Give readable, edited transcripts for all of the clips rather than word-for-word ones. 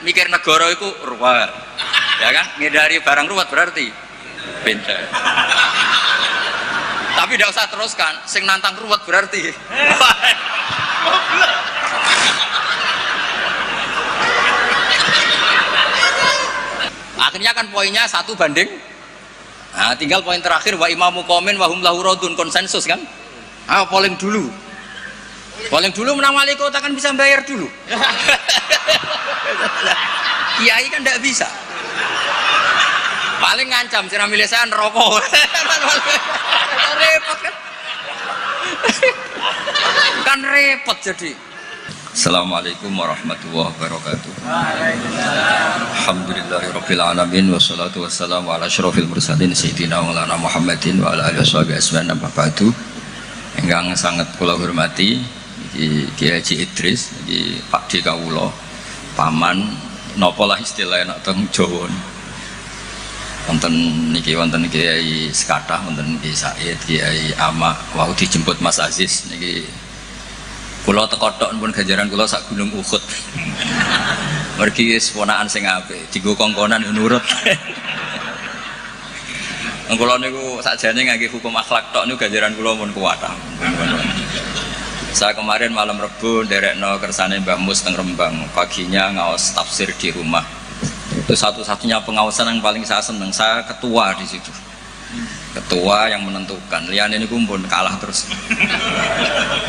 mikir negara itu ruwet. Ya kan? Ngindari barang ruwet berarti pinter. Tapi tidak usah teruskan, sing nantang ruwet berarti. Akhirnya kan poinnya 1 banding. Nah, tinggal poin terakhir wa imamu qomin wa hum lahu radun, konsensus kan? Polling dulu. Polling dulu menang wali kota kan bisa bayar dulu. Kiai kan tidak bisa. Paling ngancam sira milih saya neraka. Repot kan? Kan repot jadi. Assalamualaikum warahmatullahi wabarakatuh. Alhamdulillahirabbil alamin wassalatu wassalamu ala asyrofil mursalin sayyidina maulana Muhammadin wa ala alihi washabihi ajmain. Amma ba'du. Ingkang sangat kula hormati Kiai Haji Idris, iki Pak D kawula, paman napa lah istilahnya nek teng Jawa. Wonten niki wonten Kiai Sekathah, wonten Kiai Said, Kiai Ama, wau dijemput Mas Aziz niki. Kula teko tok pun ganjaran kula sak gunung Uhud. Mergi ponakan sing apik, dienggo kongkonan nurut. Kula niku sakjane ngangge hukum akhlak tok niku ganjaran kula pun kuwat. Saya kemarin malam Rebo nderekno kersane Mbah Mus teng Rembang, paginya ngaos tafsir di rumah. Itu satu-satunya pengawasan yang paling saya seneng, saya ketua di situ. Ketua yang menentukan, liane niku pun kalah terus.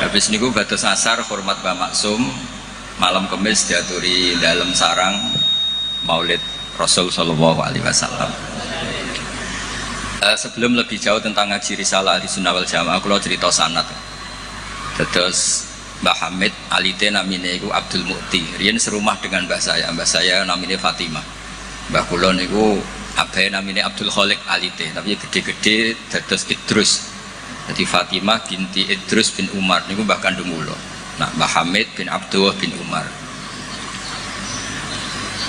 Habis niku batas asar hormat Mbah Maksum, malam Kamis diaturi dalam sarang Maulid Rasul sallallahu alaihi wasallam. Sebelum lebih jauh tentang ngaji risalah Ahlussunnah wal Jamaah, kula cerita sanad. Terus Mbah Hamid alite namine iku Abdul Mukti. Riyen serumah dengan mbah saya namine Fatimah. Mbah kula niku abahe namine Abdul Khaliq alite, tapi gede-gede dados Idrus. Jadi Fatimah binti Idrus bin Umar niku mbah kandung kula. Nah, Mbah Hamid bin Abdullah bin Umar.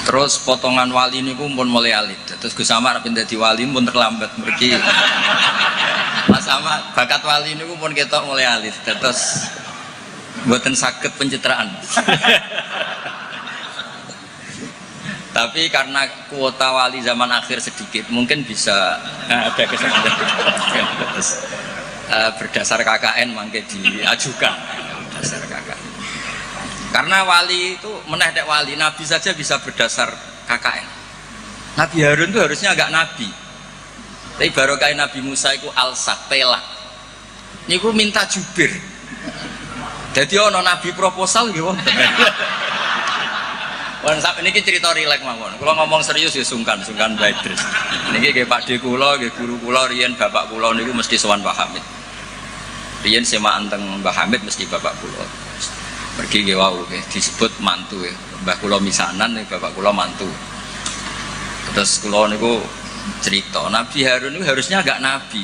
Terus potongan wali niku pun mulai alit. Terus Gus Samar pindah dadi wali pun terlambat mergi. Mas Ahmad bakat wali niku pun ketok mulai alit. Terus mboten saged pencitraan. Tapi karena kuota wali zaman akhir sedikit, mungkin bisa ada kesempatan. Terus, berdasar KKN mangke diajukan. Berdasar KKN. Karena wali itu meneh wali, nabi saja bisa berdasar KKN. Nabi Harun itu harusnya agak nabi. Tapi barokah Nabi Musa itu alsak pelak. Niku minta jubir. Jadi ono nabi proposal nggih wonten. Wan sak niki cerita rileks mawon. Kula ngomong serius ya sungkan Mbah Idris. Niki nggih Pak D kula, nggih guru kula riyen bapak kula niku mesti sowan Mbah Hamid. Riyen semaan teng Mbah Hamid mesti bapak kula. Pergi nggih wau nggih disebut mantu ya. Mbah kula misanan nih bapak kula mantu. Terus kula niku cerita Nabi Harun itu harusnya agak nabi.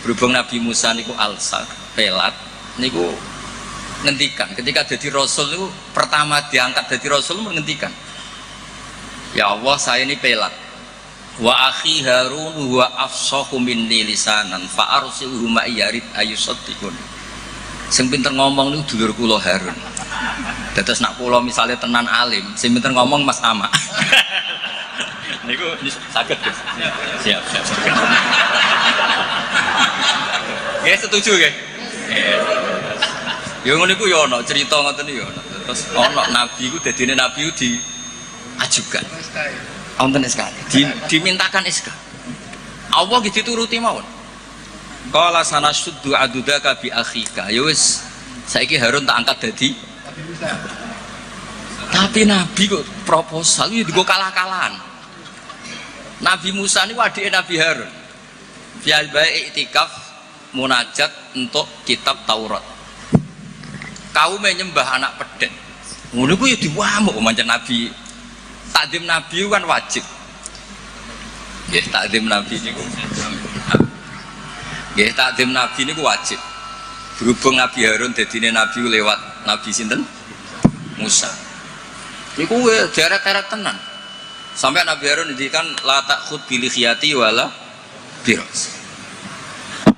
Berhubung Nabi Musa niku alsak pelat niku ngendikan ketika jadi rasul itu pertama diangkat jadi rasul menghentikan, ya Allah saya ini pelat, wa akhi Harun wa afsahu minni lisanan fa arsilhu ma yarid ayusaddiqun. Sing pinter ngomong niku dulur kula Harun. Dados nak kula misale tenan alim, sing pinter ngomong Mas Ama. Niku saged Gus. Siap. Nggih setuju nggih. Ya ngono iku ya ana cerita ngoten iki ya ana. Terus ana nabi iku dadine nabi iku diajukan. Wonten SK. Dimintakan SK. Allah nggih dituruti mawon. Qala sanasuddu adudaka bi akhika. Ya wis saiki Harun tak angkat dadi tapi nabi kok proposal iki digo kalah-kalahan. Nabi Musa niku adike Nabi Harun. Dia bae iktikaf munajat untuk kitab Taurat. Kaum menyembah anak pedhet. Ngono ku ya diwamuk pancen Nabi. Takdim Nabi kan wajib. Nggih, takdim Nabi niku. Nggih, takdim Nabi niku wajib. Berhubung Nabi Harun dadine Nabi lewat Nabi sinten? Musa. Niku deret-deret tenan. Sampai Nabi Harun ngendikan la takhud bil khiyati wala biras.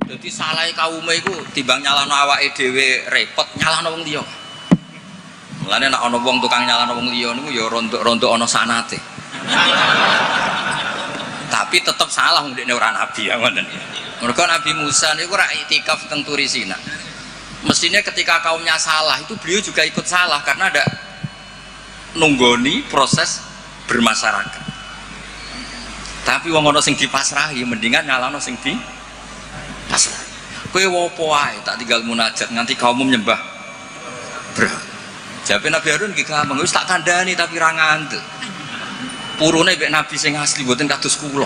Jadi salah kaume iku timbang nyalahno awake dhewe repot, nyalahno wong liya. Mulane nek ana wong tukang nyalano wong liya niku ya rontok ana sanate. Tapi tetap salah ndekne ora nabi ya ngoten. Mergo Nabi Musa niku ora iktikaf teng Turi Sina. Mestinya ketika kaumnya salah itu beliau juga ikut salah karena ada nunggoni proses bermasyarakat. Tapi wong ana sing dipasrahi mendingan nyalano sing di pasrah. Kowe wopo wae tak tinggal munajat nganti kaum nyembah berhala. Jawabe Nabi Harun nggih gampang wis tak kandhani tapi ra ngandel. Purune mek nabi sing asli mboten kados kula.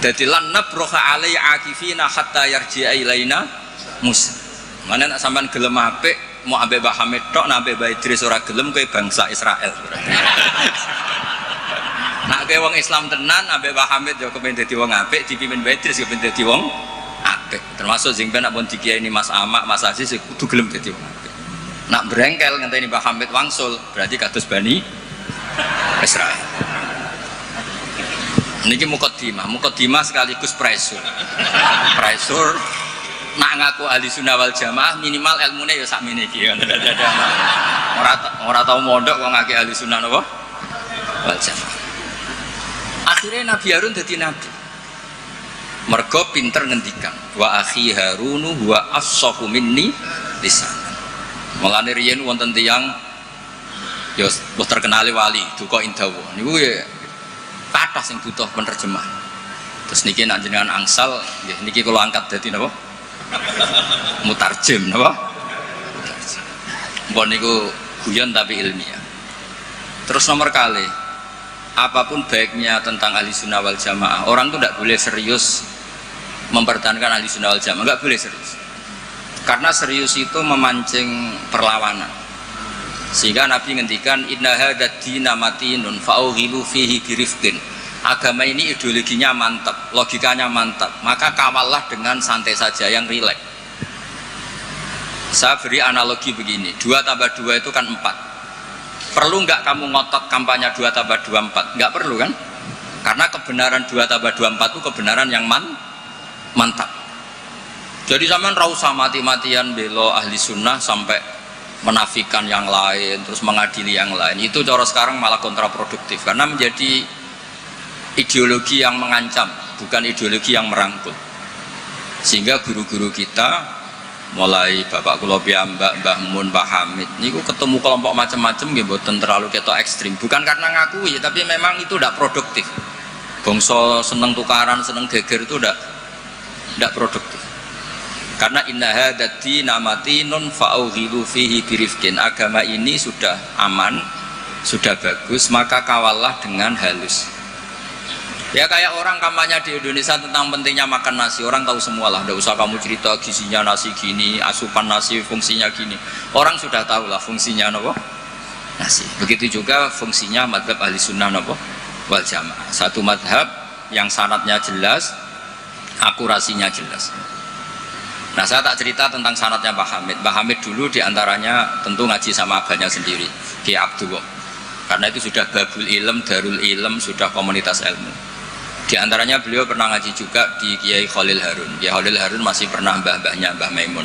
Dadi lan nabroha alai akifina hatta yarji'a ilaina Musa. Mane nek sampean gelem apik mau ambek Mbah Hamid tok nek ambek Mbah Idris ora gelem kowe bangsa Israel. Nak kowe wong Islam tenan ambek Mbah Hamid yo kepen dadi wong apik, dipimpin Mbah Idris kepen dadi wong apik. Termasuk sing ben nek pun dikiai Mas Amak, Mas Aziz kudu gelem dadi wong apik. Nak brengkel ngenteni Mbah Hamid wangsul berarti kados Bani Israel. Niki mukaddimah sekaligus pressure nak ngaku ahli sunnah wal jamaah minimal ilmune ya sakmene iki ora tau mondok kok ngake ahli sunnah napa wal jamaah. Akhirnya Nabi Harun dadi nabi mergo pinter ngendikan wa akhi Harunu wa afsahu minni lisan. Mulane riyen wonten tiyang ya terkenal wali duka indawa niku ya kathah sing butuh penerjemah. Terus niki nek jenengan angsal nggih niki kula angkat dadi napa? Mutarjem napa? Mbon niku guyon tapi ilmiah. Terus nomor kali apapun baiknya tentang ahli sunnah wal jamaah, orang tuh tidak boleh serius mempertahankan ahli sunnah wal jamaah, nggak boleh serius. Karena serius itu memancing perlawanan. Sehingga Nabi ngendikan inna hadzal dina matinun fa'ughilu fihi birifqin. Agama ini ideologinya mantap, logikanya mantap, maka kawallah dengan santai saja, yang rileks. Saya beri analogi begini, 2 tambah 2 itu kan 4. Perlu nggak kamu ngotot kampanye 2 tambah 2 4? Nggak perlu kan? Karena kebenaran 2 tambah 2 4 itu kebenaran yang mantap. Jadi sampean ra usah mati-matian belo ahli sunnah sampai menafikan yang lain, terus mengadili yang lain. Itu cara sekarang malah kontraproduktif karena menjadi ideologi yang mengancam, bukan ideologi yang merangkul. Sehingga guru-guru kita mulai Bapak kula piyambak, Mbah Mun, Mbah Hamid niku ketemu kelompok macam-macam nggih mboten terlalu ketok ekstrim. Bukan karena ngakui, tapi memang itu tidak produktif. Bangsa seneng tukaran, seneng geger itu tidak produktif. Karena inna hadzal dina matinun fa'ughilu fihi birifqin. Agama ini sudah aman, sudah bagus, maka kawallah dengan halus. Ya kayak orang kampanye di Indonesia tentang pentingnya makan nasi, orang tahu semua lah, tidak usah kamu cerita gizinya nasi gini, asupan nasi fungsinya gini. Orang sudah tahu lah fungsinya apa? Nasi. Begitu juga fungsinya madhab ahli sunnah apa? Wal jamaah. Satu madhab yang sanadnya jelas, akurasinya jelas. Nah saya tak cerita tentang sanadnya Mbah Hamid. Mbah Hamid dulu diantaranya tentu ngaji sama abahnya sendiri, Ki Abdullah. Karena itu sudah babul ilm, darul ilm, sudah komunitas ilmu. Di antaranya beliau pernah ngaji juga di Kiai Khalil Harun. Kiai Khalil Harun masih pernah mbah-mbahnya Mbah Maimun.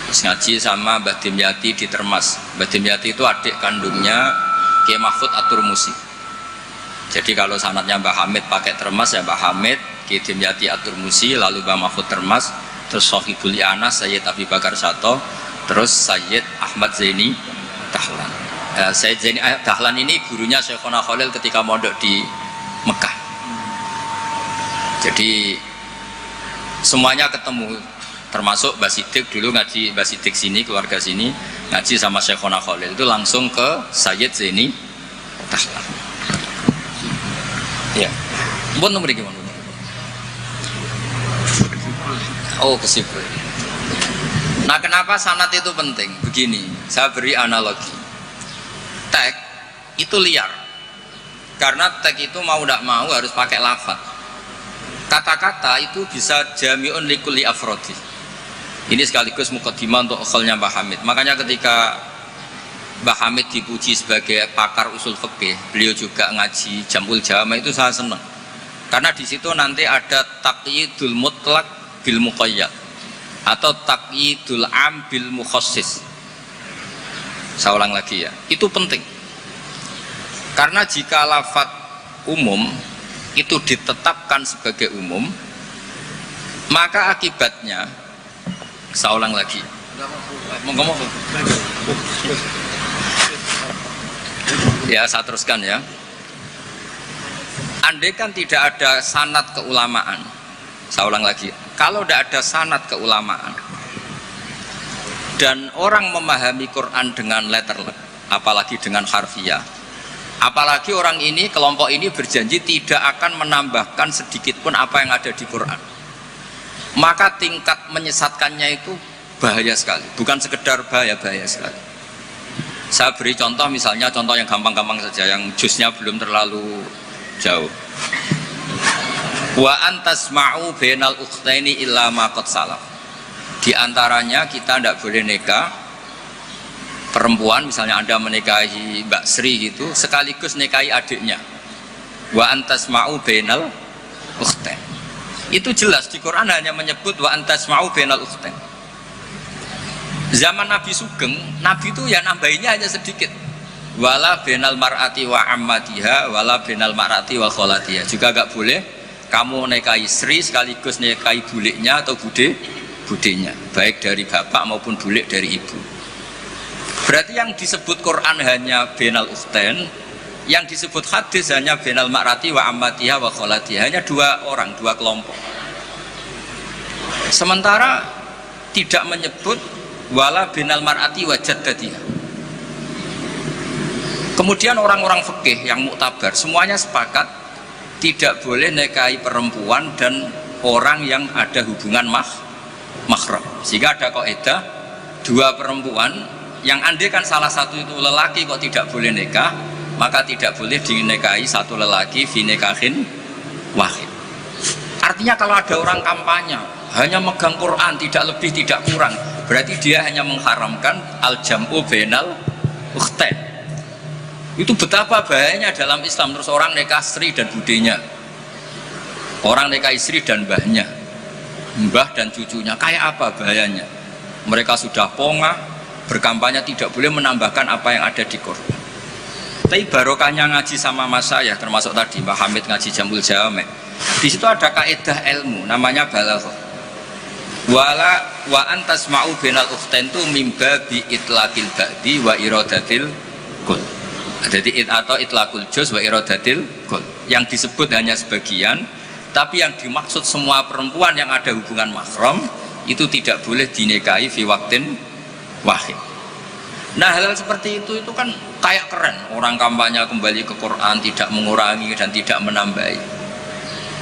Terus ngaji sama Mbah Dimyati di Termas. Mbah Dimyati itu adik kandungnya Kiai Mahfud At-Turmusi. Jadi kalau sanadnya Mbah Hamid pakai Termas ya Mbah Hamid, Kiai Dimyati At-Turmusi, lalu Mbah Mahfud Termas, terus Sohibul Anas Sayyid Abi Bakar Sato, terus Sayyid Ahmad Zaini Dahlan. Sayyid Zaini Dahlan ini gurunya Syekhona Khalil ketika mondok di Mekah. Jadi semuanya ketemu, termasuk Mbah Siddiq dulu ngaji, Mbah Siddiq sini, keluarga sini ngaji sama Syekhona Khalil, itu langsung ke Sayyid Zaini Dahlan. Ya, mohon nomor gimana? Oh kesibuk. Nah kenapa sanad itu penting? Begini, saya beri analogi. Tag itu liar. Karena tag itu mau tidak mau harus pakai lafaz. Kata-kata itu bisa jami'un likulli afrodi. Ini sekaligus mukaddimah untuk akhlnya Mbah Hamid. Makanya ketika Mbah Hamid dipuji sebagai pakar usul fikih, beliau juga ngaji Jamul Jama, itu saya senang. Karena di situ nanti ada taqyidul mutlaq bil muqayyad atau taqyidul am bil mukhassis. Saya ulang lagi ya, itu penting. Karena jika lafadz umum itu ditetapkan sebagai umum, maka akibatnya, saya ulang lagi. Mau ngomong? Ya, saya teruskan ya. Andai kan tidak ada sanad keulamaan, saya ulang lagi, kalau tidak ada sanad keulamaan dan orang memahami Quran dengan letterlek, apalagi dengan harfiah, apalagi orang ini, kelompok ini berjanji tidak akan menambahkan sedikit pun apa yang ada di Quran, maka tingkat menyesatkannya itu bahaya sekali. Bukan sekedar bahaya sekali. Saya beri contoh, misalnya contoh yang gampang-gampang saja, yang jusnya belum terlalu jauh. Wa antasma'u bainal ukhtaini illa ma qad salaf. Di antaranya kita tidak boleh nikah perempuan, misalnya Anda menikahi Mbak Sri gitu, sekaligus nikahi adiknya. Wa antasma'u bainal ukhtain. Itu jelas di Quran hanya menyebut wa antasma'u bainal ukhtain. Zaman Nabi Sugeng, Nabi itu ya nambahinnya hanya sedikit. Wala bainal mar'ati wa ammatiha wala bainal mar'ati wa kholatiha. Juga enggak boleh kamu nikahi Sri sekaligus nikahi buliknya atau budenya, baik dari bapak maupun bulik dari ibu. Berarti yang disebut Quran hanya bainal ukhtain, yang disebut hadis hanya bainal mar'ati wa ammatiha wa kholatiha, hanya dua orang, dua kelompok. Sementara tidak menyebut wala bainal mar'ati wa jaddatiha. Kemudian orang-orang fikih yang muktabar semuanya sepakat tidak boleh nikahi perempuan dan orang yang ada hubungan mahram. Sehingga ada kaidah dua perempuan yang andai kan salah satu itu lelaki kok tidak boleh nikah, maka tidak boleh dinikahi satu lelaki fi nikahin wahid. Artinya kalau ada orang kampanye hanya megang Quran tidak lebih tidak kurang, berarti dia hanya mengharamkan al-jam'u bainal ukhtain. Itu betapa bahayanya dalam Islam. Terus orang nikah Sri dan budenya, orang nikah istri dan mbahnya, mbah dan cucunya, kayak apa bahayanya. Mereka sudah pongah berkampanye tidak boleh menambahkan apa yang ada di Quran. Tapi barokahnya ngaji sama mas saya, termasuk tadi Mbak Hamid ngaji Jamul Jawame, di situ ada kaidah ilmu namanya balaghah. Wala wa antasma'u bainal ukhtain tu mimba bi itlaqil ba'di wa iradatil kull. Jadi atau itlaqul juz wa iradatil kull. Yang disebut hanya sebagian, tapi yang dimaksud semua perempuan yang ada hubungan mahram itu tidak boleh dinikahi fi waqtin wahid. Nah, hal seperti itu kan kayak keren. Orang kampanye kembali ke Quran, tidak mengurangi dan tidak menambahi.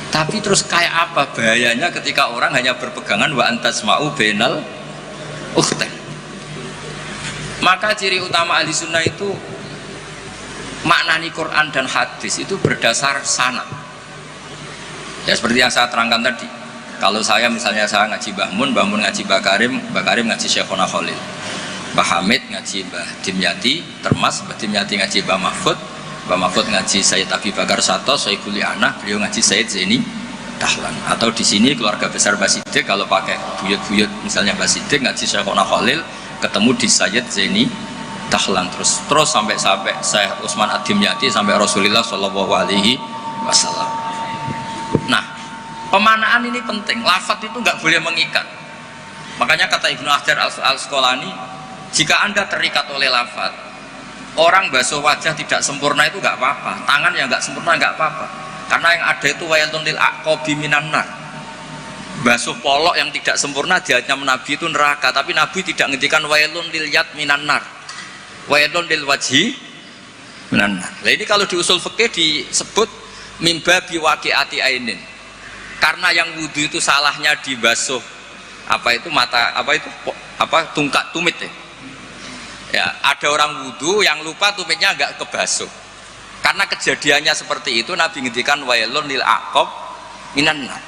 Tapi terus kayak apa bahayanya ketika orang hanya berpegangan wa antasma'u bainal ukhtain. Maka ciri utama ahli sunnah itu maknani Quran dan hadis itu berdasar sanad. Ya seperti yang saya terangkan tadi. Kalau saya misalnya saya ngaji Mbah Mun ngaji Mbah Karim ngaji Syekhona Khalil, Mbah Hamid ngaji Mbah Dimyati Termas, Mbah Dimyati ngaji Mbah Mahfud ngaji Sayyid Abi Bakar Sato, Sayyidul Li'anah, beliau ngaji Sayyid Zaini Dahlan. Atau di sini keluarga besar Mbah Siddiq, kalau pakai buyut-buyut misalnya Mbah Siddiq ngaji Syekhona Khalil, ketemu di Sayyid Zaini Dahlan, terus sampai Syekh Utsman Ad-Dimyati sampai Rasulullah Shallallahu Alaihi Wasallam. Nah, pemanaan ini penting. Lafadz itu nggak boleh mengikat. Makanya kata Ibnu Hajar Al-Asqalani, jika Anda terikat oleh lafadz, orang basuh wajah tidak sempurna itu nggak apa-apa, tangan yang nggak sempurna nggak apa-apa, karena yang ada itu wailun lil aqabi minan nar. Basuh polok yang tidak sempurna diancam Nabi itu neraka, tapi Nabi tidak ngendikan wailun lil yad minan nar, wailun lil wajhi minan nar. Nah, ini kalau di usul fikih disebut mimba biwaqi'ati ainin. Karena yang wudu itu salahnya dibasuh tungkat tumit ya. Ya, ada orang wudu yang lupa tumitnya enggak kebasuh. Karena kejadiannya seperti itu Nabi ngendikan wailun lil aqab minan nar.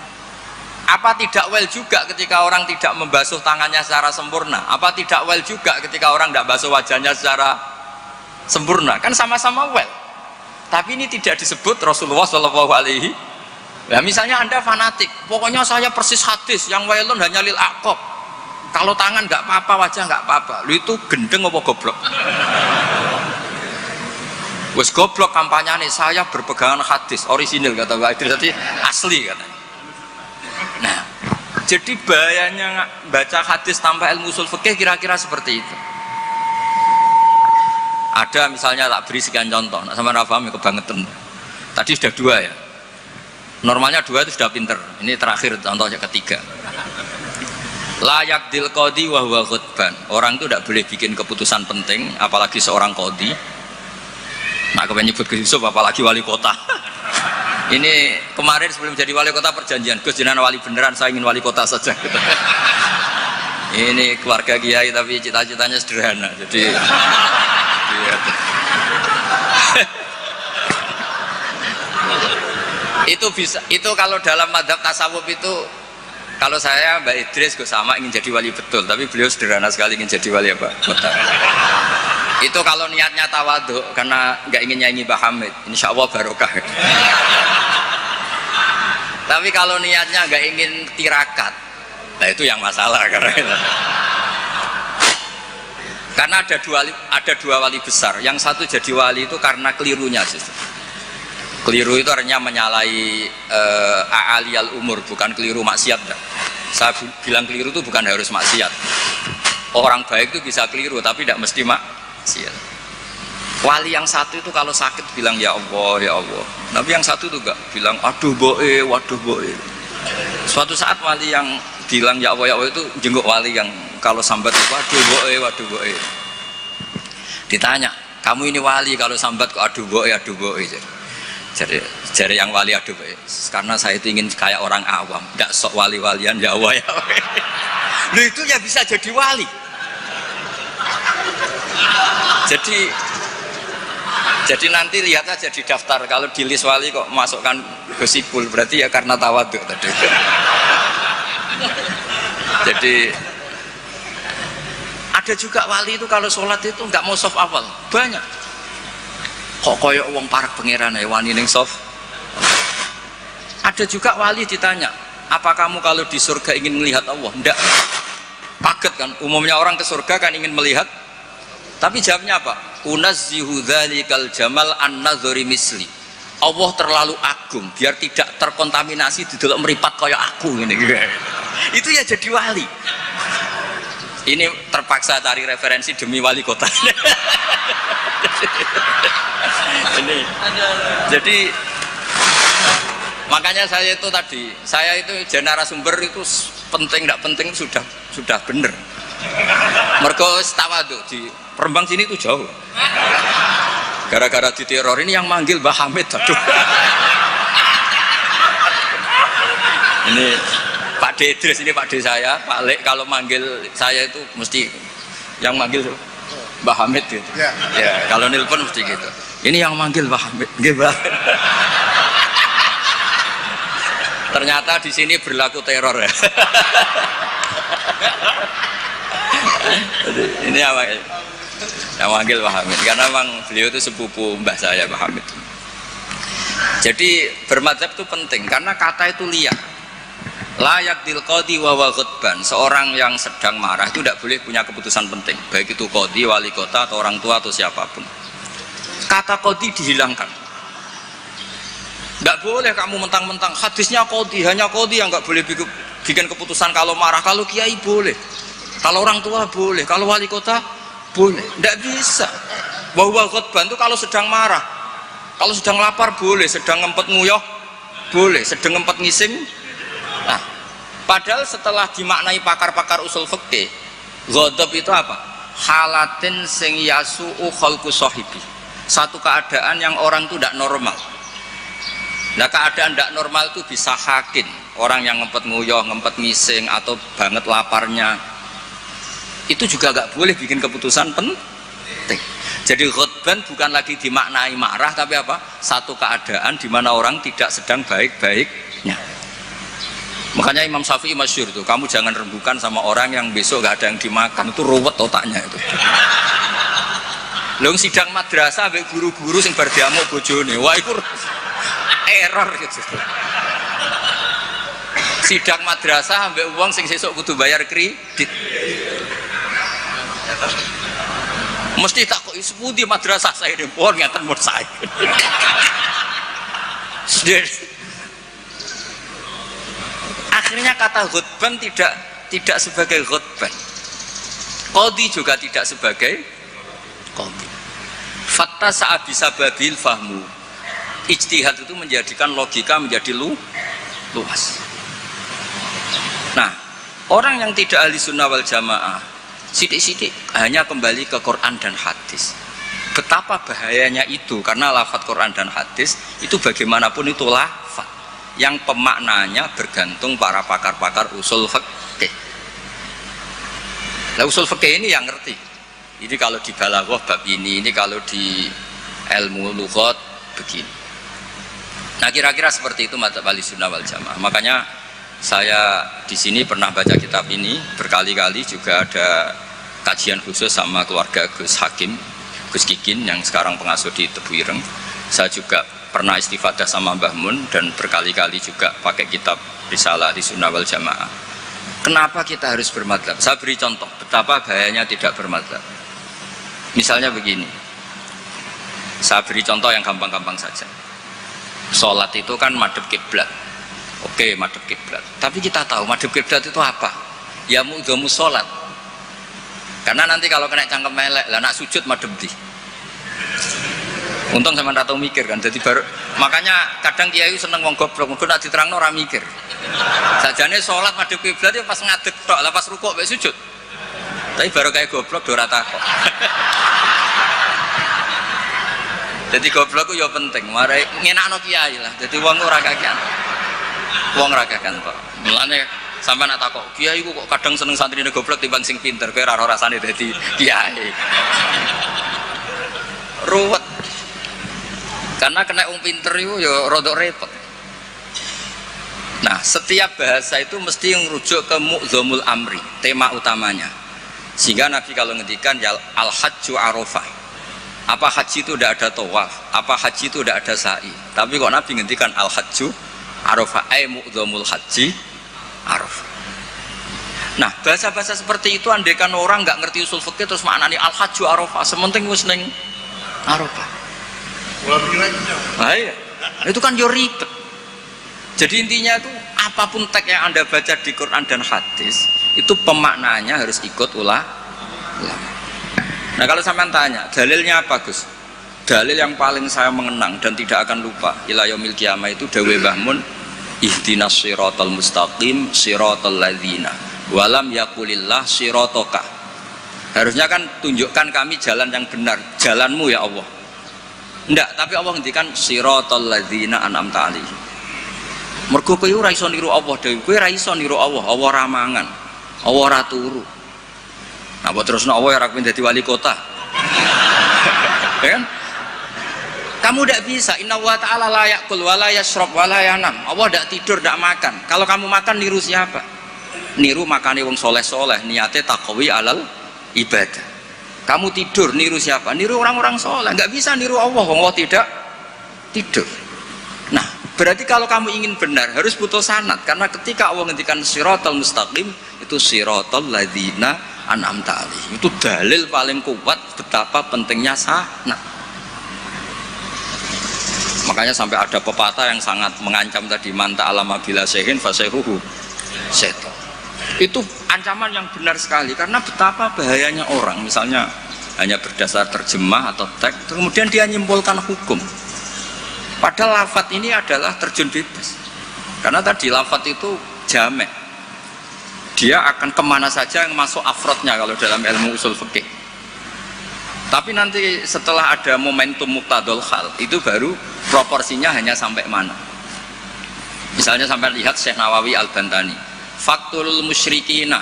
Apa tidak well juga ketika orang tidak membasuh tangannya secara sempurna? Apa tidak well juga ketika orang tidak basuh wajahnya secara sempurna? Kan sama-sama well. Tapi ini tidak disebut Rasulullah Shallallahu Alaihi. Nah, misalnya Anda fanatik, pokoknya saya persis hadis yang wailun hanya lil aqab. Kalau tangan nggak apa-apa, wajah nggak apa-apa. Lu itu gendeng apa goblok? Wes goblok kampanyane saya berpegangan hadis orisinil kata Pak Idris, jadi asli katanya. Nah, jadi bahayanya baca hadis tanpa ilmu usul fikih kira-kira seperti itu. Ada misalnya tak beri sekian contoh, nah sama Rafaham ya kebangetan. Tadi sudah 2 ya. Normalnya 2 itu sudah pinter. Ini terakhir contohnya ketiga. Layak dil qadi wa huwa ghadban. Orang itu tidak boleh bikin keputusan penting, apalagi seorang qadi. Nah, kepengen nyebut Gus Yusuf apalagi wali kota. Ini kemarin sebelum jadi wali kota perjanjian, Gus jenengan wali beneran, saya ingin wali kota saja. Ini keluarga kiai tapi cita-citanya sederhana. Jadi itu bisa, itu kalau dalam madhab tasawuf itu, kalau saya Mbak Idris Gus sama ingin jadi wali betul, tapi beliau sederhana sekali ingin jadi wali apa? Kota. Itu kalau niatnya tawadhu karena nggak ingin nyanyi Mbah Hamid, insya Allah barokah. Tapi kalau niatnya nggak ingin tirakat, nah itu yang masalah karena ada dua wali besar. Yang satu jadi wali itu karena kelirunya, keliru itu artinya menyalahi a'aliyal umur, bukan keliru maksiat. Saya bilang keliru itu bukan harus maksiat. Orang baik itu bisa keliru tapi tidak mesti maksiat. Wali yang satu itu kalau sakit bilang ya Allah ya Allah, tapi yang satu itu enggak, bilang aduh boe waduh boe. Suatu saat wali yang bilang ya Allah itu jenguk wali yang kalau sambat itu waduh waduh boe. Ditanya, kamu ini wali kalau sambat kok aduh boe jadi yang wali aduh boe, karena saya itu ingin kayak orang awam, tidak sok wali-walian ya Allah ya Allah. Loh itu ya bisa jadi wali. Jadi nanti lihat aja di daftar, kalau di list wali kok masukkan Gusipul, berarti ya karena tawadhu tadi. Jadi ada juga wali itu kalau sholat itu nggak mau soft awal, banyak. Kok koyok wong parak pangeran ya wani ning soft. Ada juga wali ditanya, apa kamu kalau di surga ingin melihat Allah? Enggak. Kaget kan, umumnya orang ke surga kan ingin melihat, tapi jawabnya apa? Unazzihu dzalikal jamal an-nazari misli. Allah terlalu agung biar tidak terkontaminasi didelok meripat kaya aku ngene. Itu ya jadi wali. Ini terpaksa cari referensi demi wali kota. Ini. Jadi makanya saya itu tadi, saya itu narasumber itu penting tidak penting sudah bener. Mergo tawadhu di Rembang sini itu jauh. Gara-gara diteror ini yang manggil Mbah Hamid. Aduh. Ini Pak D Idris, ini Pak D saya, Pak Lek kalau manggil saya itu mesti yang manggil Mbah Hamid gitu. Ya, kalau nelpon mesti gitu. Ini yang manggil Mbah Hamid. Ternyata di sini berlaku teror ya. Ini apa? Yang manggil Mbah Hamid karena memang beliau itu sepupu mbah saya Mbah Hamid. Jadi bermadzhab itu penting karena kata itu liar. Layak dil qadi wa ghadban. Seorang yang sedang marah itu tidak boleh punya keputusan penting, baik itu qadi, wali kota atau orang tua atau siapapun. Kata qadi dihilangkan. Tidak boleh kamu mentang-mentang hadisnya qadi, hanya qadi yang nggak boleh bikin keputusan kalau marah. Kalau kiai boleh, kalau orang tua boleh, kalau wali kota boleh. Tidak bisa. Bahwa ghadban itu kalau sedang marah, kalau sedang lapar boleh, sedang ngempet nguyuh boleh, sedang ngempet ngising. Nah, padahal setelah dimaknai pakar-pakar usul fikih, ghadab itu apa? Halatin sing yasu'u khalqu sahibi. Satu keadaan yang orang itu tidak normal. Nah, keadaan tidak normal itu bisa hakin. Orang yang ngempet nguyuh, ngempet ngising atau banget laparnya, itu juga nggak boleh bikin keputusan penting. Jadi ghadban bukan lagi dimaknai marah, tapi apa? Satu keadaan di mana orang tidak sedang baik-baiknya. Makanya Imam Syafi'i masyhur tuh, kamu jangan rembukan sama orang yang besok nggak ada yang dimakan, itu ruwet otaknya itu. Long sidang madrasah ambek guru-guru sing bar diamuk bojone, wah itu error gitu. sidak madrasah ambek uang sing sesuk kudu bayar kredit. Mesti tak kok sepundi madrasah saya di pon ngeten mun saya. Akhirnya kata ghutban tidak sebagai ghutban. Qadhi juga tidak sebagai qadhi. Fatta sa'a bisa babil fahmu. Ijtihad itu menjadikan logika menjadi luas. Nah, orang yang tidak ahli sunnah wal jamaah sidik-sidik hanya kembali ke Quran dan hadis. Betapa bahayanya itu, karena lafaz Quran dan hadis itu bagaimanapun itu lafaz yang pemaknanya bergantung para pakar-pakar usul fikih. Nah, usul fikih ini yang ngerti. Ini kalau di balaghah bab ini kalau di ilmu lughat begini. Nah, kira-kira seperti itu madzhab Ahlussunnah wal Jamaah. Makanya saya di sini pernah baca kitab ini berkali-kali, juga ada kajian khusus sama keluarga Gus Hakim, Gus Kikin yang sekarang pengasuh di Tebu Ireng. Saya juga pernah istifadah sama Mbah Mun dan berkali-kali juga pakai kitab Risalah Ahlussunnah wal Jamaah. Kenapa kita harus bermadzhab? Saya beri contoh betapa bahayanya tidak bermadzhab. Misalnya begini, saya beri contoh yang gampang-gampang saja. Sholat itu kan madhep kiblat. Oke, madhep kiblat. Tapi kita tahu madhep kiblat itu apa? Ya mu'dhamu sholat. Karena nanti kalau kena cangkem melek, lah nak sujud madhep di. Untung sama tahu mikir kan. Jadi baru, makanya kadang kiai seneng wong goblok, mergo nek diterangno ora mikir. Sajane sholat madhep kiblat ya pas ngadeg tok, lah pas rukuk mek sujud. Tapi baru kayak goblok do ora takok. Jadi goblok itu ya penting, marai ngenakno kiai lah. Jadi wong ora kakean. Wong ora kakean kok. Mulane sampean nak takok, kiai ku kok kadang seneng santrine goblok timbang sing pinter, kowe ora rasane dadi kiai. Ruwet. Karena kena wong pinter itu ya rodok repot. Nah, setiap bahasa itu mesti merujuk ke mu'dhamul amri, tema utamanya. Sehingga Nabi kalau ngendikan ya al-hajju arafah. Apa haji itu tidak ada tawaf, apa haji itu tidak ada sa'i. Tapi kok Nabi ngendikan al-hajju arafah, ay mu'dhamul haji arafah. Nah, bahasa-bahasa seperti itu andaikan orang nggak ngerti usul fikih terus maknani al-hajju arafah, sementing wis ning arafah. Nah, iya. Itu kan yo ribet. Jadi intinya itu apapun teks yang Anda baca di Quran dan hadis itu pemaknanya harus ikut ulama. Nah, kalau sampean tanya, dalilnya apa Gus? Dalil yang paling saya mengenang dan tidak akan lupa ila yaumil qiyamah itu dawuh Mbah Mun, ihdinas siratal mustaqim siratal ladzina walam yaqulillah sirataka. Harusnya kan tunjukkan kami jalan yang benar, jalanmu ya Allah. Enggak, tapi Allah ngendikan siratal ladzina an'amta alaihim. Mergo kowe ora iso niru Allah dhewe, kowe ora iso niru Allah, Allah ra mangan, Allah ra turu. Nah, buat terus Allah ya rakyat jadi wali kota, ya kan? Kamu tidak bisa. Inna wa ta'ala la ya'kul wa la yashrab wa la yanam. Allah tidak tidur, tidak makan. Kalau kamu makan niru siapa? Niru makane wong soleh-soleh, niatnya taqwi alal ibadah. Kamu tidur niru siapa? Niru orang-orang soleh. Nggak bisa niru Allah, Allah tidak tidur. Nah, berarti kalau kamu ingin benar harus butuh sanad, karena ketika Allah ngendikan siratal mustaqim itu siratal ladzina an'amta alaihim, itu dalil paling kuat betapa pentingnya sanad. Makanya sampai ada pepatah yang sangat mengancam tadi, manta alama bila sehin fasehuhu seto. Itu ancaman yang benar sekali, karena betapa bahayanya orang misalnya hanya berdasar terjemah atau teks kemudian dia nyimpulkan hukum, padahal lafadz ini adalah terjun bebas. Karena tadi lafadz itu jamek, dia akan kemana saja yang masuk afrodnya kalau dalam ilmu usul fikih. Tapi nanti setelah ada momentum muqtadul hal, itu baru proporsinya hanya sampai mana. Misalnya sampai lihat Syekh Nawawi Al-Bantani, faktul musyrikina,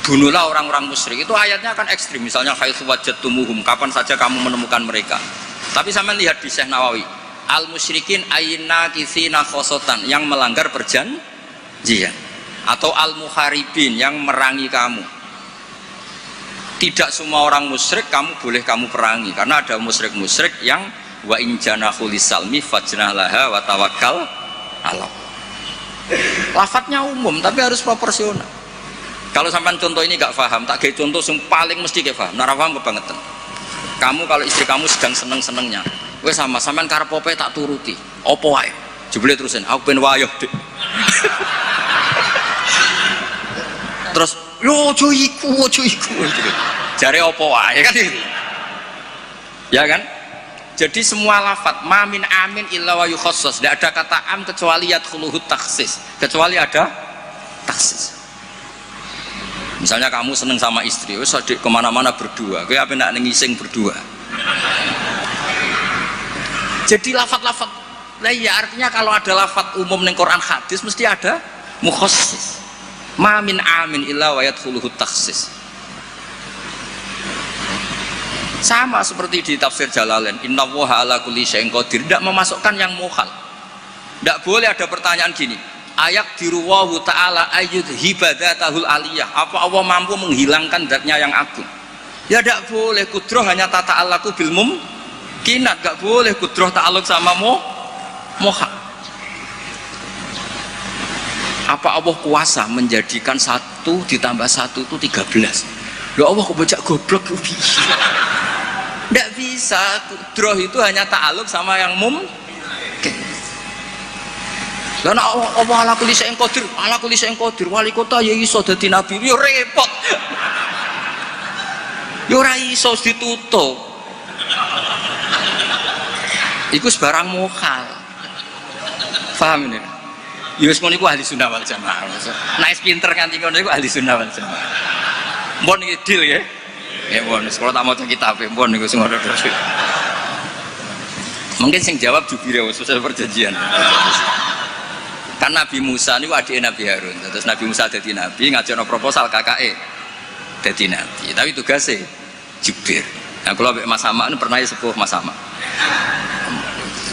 bunuhlah orang-orang musyrik. Itu ayatnya akan ekstrim, misalnya haitsu wajadtumuhum, kapan saja kamu menemukan mereka. Tapi sampai lihat di Syekh Nawawi, al musyrikin ayna kitsina khosotan, yang melanggar perjanjian, atau al-muharibin, yang merangi kamu. Tidak semua orang musyrik boleh kamu perangi, karena ada musyrik-musyrik yang wa in janahu lisalmi fajnah laha wa tawakkal Allah. Lafadznya umum tapi harus proporsional. Kalau sampean contoh ini gak paham, tak kayak contoh yang paling mesti kayak paham. Nara paham kebangetan. Kamu kalau istri kamu sedang seneng-senengnya, gue sama sampean karep opo tak turuti. Opo wae? Jebule terusin, aku ben wayoh, Dik. Terus, yo ojo iku. Jare opo wae kan gitu. Ya kan? Jadi semua lafadz ma min amin illa wa yukhassas. Tidak ada kata am kecuali yadkhuluhu takhsis. Kecuali ada takhsis. Misalnya kamu seneng sama istri, wes kemana-mana berdua, gue apa nak ngising berdua. Jadi lafat-lafat, nah ya artinya kalau ada lafat umum neng Quran hadis mesti ada mukhassis. Ma min amin illa wa yadkhuluhu takhsis. Sama seperti di tafsir Jalalain, innallaha ala kulli syai'in qadir, tidak memasukkan yang mukhal. Tidak boleh ada pertanyaan gini. Ayak diruwahu ta'ala ayyud hibadatahul aliyah, apa Allah mampu menghilangkan zatnya yang agung? Ya tidak boleh. Kudroh hanya tata alaku bil mumkinat, gak boleh kudroh ta'aluk sama moha. Apa Allah kuasa menjadikan 1 ditambah 1 itu 13? Loh Allah kok bajak goblok? Tidak bisa. Kudroh itu hanya ta'aluk sama yang mumkin. Karena Allah ala kulli syai'in qadir, ala kulli syai'in qadir. Wali kota ya iso dadi nabi, yo repot. Yo ora iso ditutup. Iku sebarang mukhal. Paham ini? Ya wis ngono iku ahli sunnah wal jamaah. Nek pinter nganti ngono iku ahli sunnah wal jamaah. Mbon iki deal ya. Ya mbon, sekolah tak maca kitab mbon niku sing ngono. Mungkin sing jawab jubire wis selesai perjanjian. Kan Nabi Musa ini adik Nabi Harun, terus Nabi Musa jadi Nabi, ngajarno proposal KKE jadi Nabi, tapi tugasnya jubir. Nah kalau Mas Hama ini pernah sepuh Mas Hama,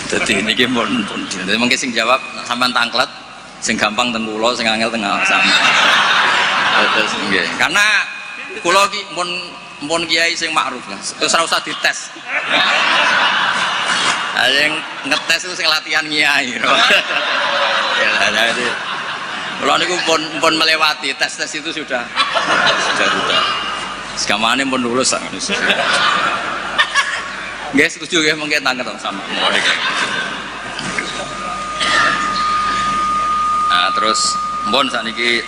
jadi ini gimana pun, jadi mungkin sing jawab sampai tangklet, sing gampang tenggulo, sing angel tengah sama. Terus karena kulo pun kiai sing makruf lah, terus ora usah dites. Ada yang ngetes itu sing latihan kiai. Ya, jadi kalau niku pun melewati tes itu sudah. Sekamane pun lulus sangat. Guys, setuju ya mungkin tangga sama. Nah, terus pun saniki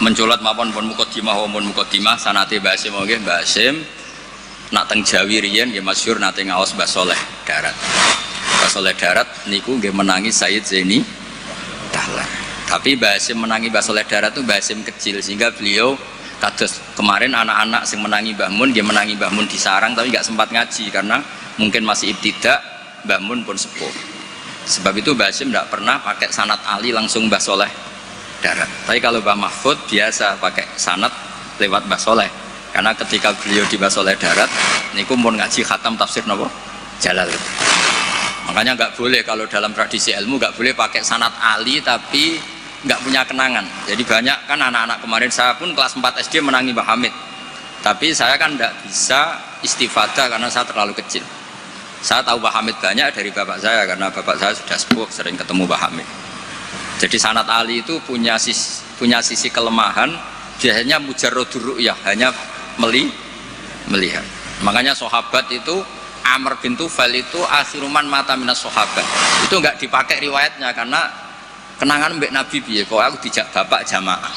menculat mapon pun mukodimah sanate Basim nggih Basim nak teng Jawi riyen nggih masyhur nate ngaos Mbah Soleh Darat. Mbah Soleh Darat niku nggih menangi Sayyid Zaini Dahlan. Tapi Basim menangi Mbah Soleh Darat itu Basim kecil sehingga beliau kados kemarin anak-anak sing menangi Mbah Mun dia menangi Mbah Mun di sarang tapi nggak sempat ngaji karena mungkin masih ibtidak, Mbah Mun pun sepuh. Sebab itu Basim tidak pernah pakai sanad Ali langsung Mbah Soleh Darat. Tapi kalau Mbah Mahfud biasa pakai sanad lewat Mbah Soleh. Karena ketika beliau di Mbah Soleh Darat niku pun ngaji khatam tafsir napa Jalalain. Makanya nggak boleh kalau dalam tradisi ilmu nggak boleh pakai sanad Ali tapi nggak punya kenangan. Jadi banyak kan anak-anak kemarin saya pun kelas 4 SD menangi Mbah Hamid. Tapi saya kan nggak bisa istifadah karena saya terlalu kecil. Saya tahu Mbah Hamid banyak dari bapak saya karena bapak saya sudah sepuh sering ketemu Mbah Hamid. Jadi sanad Ali itu punya sisi kelemahan, biasanya mujarradur ru'yah, hanya melihat. Makanya sahabat itu Amr bin Tufail itu akhiruman mata minas sahabat. Itu enggak dipakai riwayatnya karena kenangan mbek Nabi piye kok aku dijak bapak jamaah.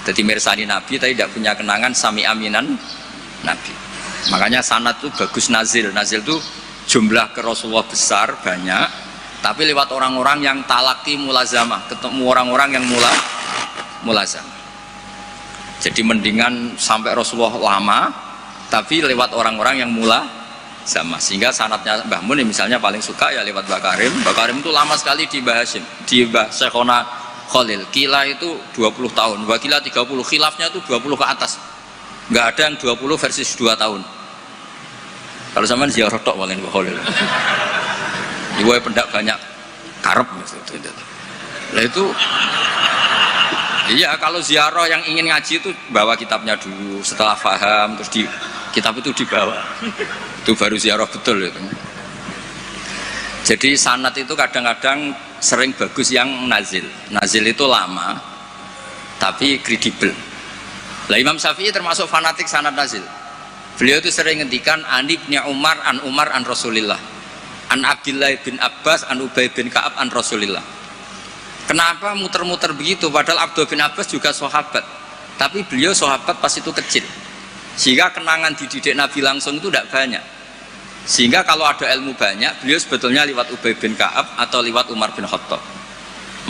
Jadi mirsani Nabi tapi tidak punya kenangan sami aminan Nabi. Makanya sanad itu bagus nazil. Nazil itu jumlah ke Rasulullah besar banyak, tapi lewat orang-orang yang talaki mulazamah, ketemu orang-orang yang mulazamah. Jadi mendingan sampai Rasulullah lama, tapi lewat orang-orang yang sama, sehingga sanadnya Mbah Mun misalnya paling suka ya lewat Mbah Karim. Mbah Karim itu lama sekali di Mbah Hasyim, di Mbah Syekhona Khalil. Kila itu 20 tahun, Mbah Kila 30, khilafnya itu 20 ke atas. Nggak ada yang 20 versus 2 tahun. Kalau sampean ziarah tok paling Mbah Khalil. Ibu pendak banyak karep gitu. Nah itu iya, kalau ziarah yang ingin ngaji itu bawa kitabnya dulu, setelah paham terus kitab itu dibawa. Itu baru ziarah betul itu. Jadi sanad itu kadang-kadang sering bagus yang nazil. Nazil itu lama tapi kredibel. Lah Imam Syafi'i termasuk fanatik sanad nazil. Beliau itu sering ngendikan an Ibnu Umar an Rasulillah, an Abdullah bin Abbas an Ubay bin Ka'ab an Rasulillah. Kenapa muter-muter begitu? Padahal Abdullah bin Abbas juga sahabat, tapi beliau sahabat pas itu kecil, sehingga kenangan dididik Nabi langsung itu tidak banyak. Sehingga kalau ada ilmu banyak, beliau sebetulnya lewat Ubay bin Ka'ab atau lewat Umar bin Khattab.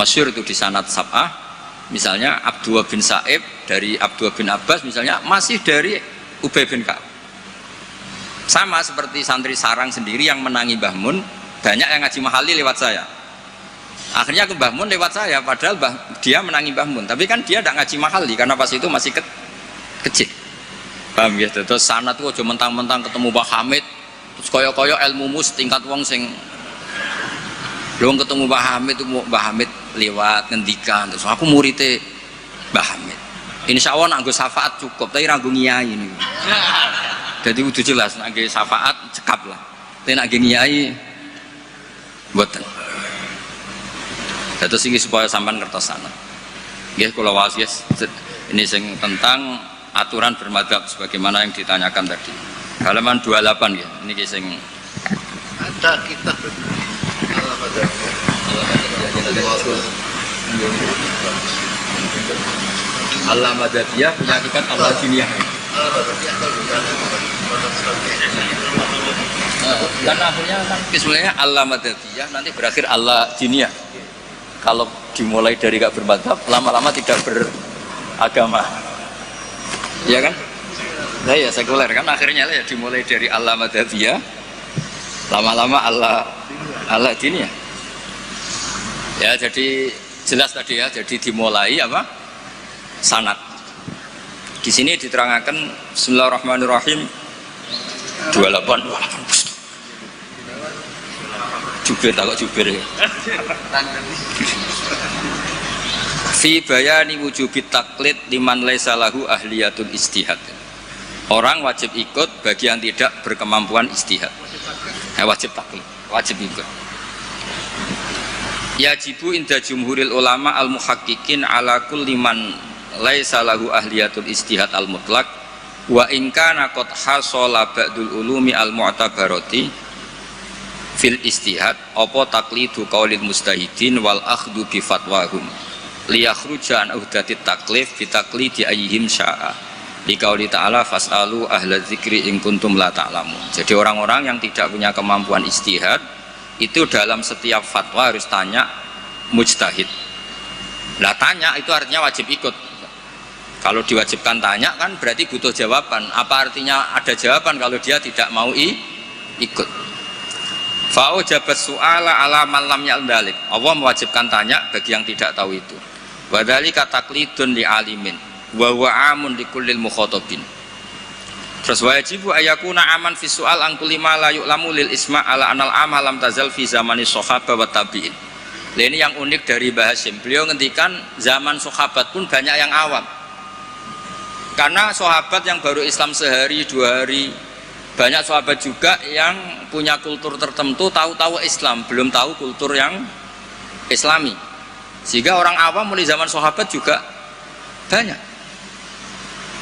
Masyhur itu di sanad sab'ah, misalnya Abdullah bin Sa'ib dari Abdullah bin Abbas, misalnya masih dari Ubay bin Ka'ab. Sama seperti santri sarang sendiri yang menangi Mbah Mun, banyak yang ngaji mahali lewat saya. Akhirnya ke Mbah Mun lewat saya, padahal dia menangi Mbah Mun, tapi kan dia tidak ngaji mahali karena pas itu masih kecil. Paham ya? Terus sanad itu aja mentang-mentang ketemu Mbah Hamid terus kaya-kaya ilmumu setingkat wong sing belum ketemu Mbah Hamid itu Mbah Hamid lewat ngendikan terus aku muridnya Mbah Hamid. Insya Allah nanggo syafaat cukup, tapi ragu ngiyai ini. Jadi udah jelas nanggo syafaat cekap lah. Tapi nanggo ngiyai buatan. Terus ini supaya sampean ngertos sana. Nggih kula waos ini sing tentang aturan bermadzhab sebagaimana yang ditanyakan tadi. Halaman 28 ya. Ini sing ada kitab Allah Madadiyah punya kitab Allah Diniyah. Karena akhirnya kan sebenarnya Allah Madadiyah nanti berakhir Allah Diniyah. Kalau dimulai dari gak bermadzhab, lama-lama tidak beragama. Iya kan? Nah ya sekuler kan akhirnya ya dimulai dari Allah Madadiyah, lama-lama Allah Diniyah. Ya jadi jelas tadi ya, jadi dimulai apa? Sanad. Di sini diterangkan Bismillahirrahmanirrahim 28 jubir takut jubir ya. Fi bayani wujubit taklid liman laisa lahu ahliyatul istihad. Orang wajib ikut bagi yang tidak berkemampuan istihad. Wajib taklid, wajib ikut. Yajibu inda jumhuril ulama al-muhaqqiqin ala kulli man laisa lahu ahliyatul istihad al-mutlaq wa in kana qad hasala ba'dul ulumi al-mu'tabarati fil istihad apa taqlidu qaulil mustahidin wal akhdhu bi fatwahum liyakhruja an uhdatit taklif bi taqlidi ayyihim sya'a liqauli ta'ala fas'alu ahla dzikri in kuntum la ta'lamun. Jadi orang-orang yang tidak punya kemampuan istihad itu dalam setiap fatwa harus tanya mujtahid. Lah tanya itu artinya wajib ikut. Kalau diwajibkan tanya kan berarti butuh jawaban. Apa artinya ada jawaban kalau dia tidak mau ikut? Fa'u jabat su'ala ala man lam ya'dalik. Allah mewajibkan tanya bagi yang tidak tahu itu. Wa dzalika taqlidun li alimin wa huwa amun li kullil mukhatabin. Terus wajibu ayakuna aman fi su'al an kulli ma la yu'lamu lil isma' ala anal amal lam tazal fi zamani sahabah wa tabi'in. Ini yang unik dari Mbah Hasyim. Beliau ngendikan zaman sahabat pun banyak yang awam. Karena sahabat yang baru Islam sehari dua hari, banyak sahabat juga yang punya kultur tertentu, tahu-tahu Islam, belum tahu kultur yang Islami. Sehingga orang awam mulai zaman sahabat juga banyak.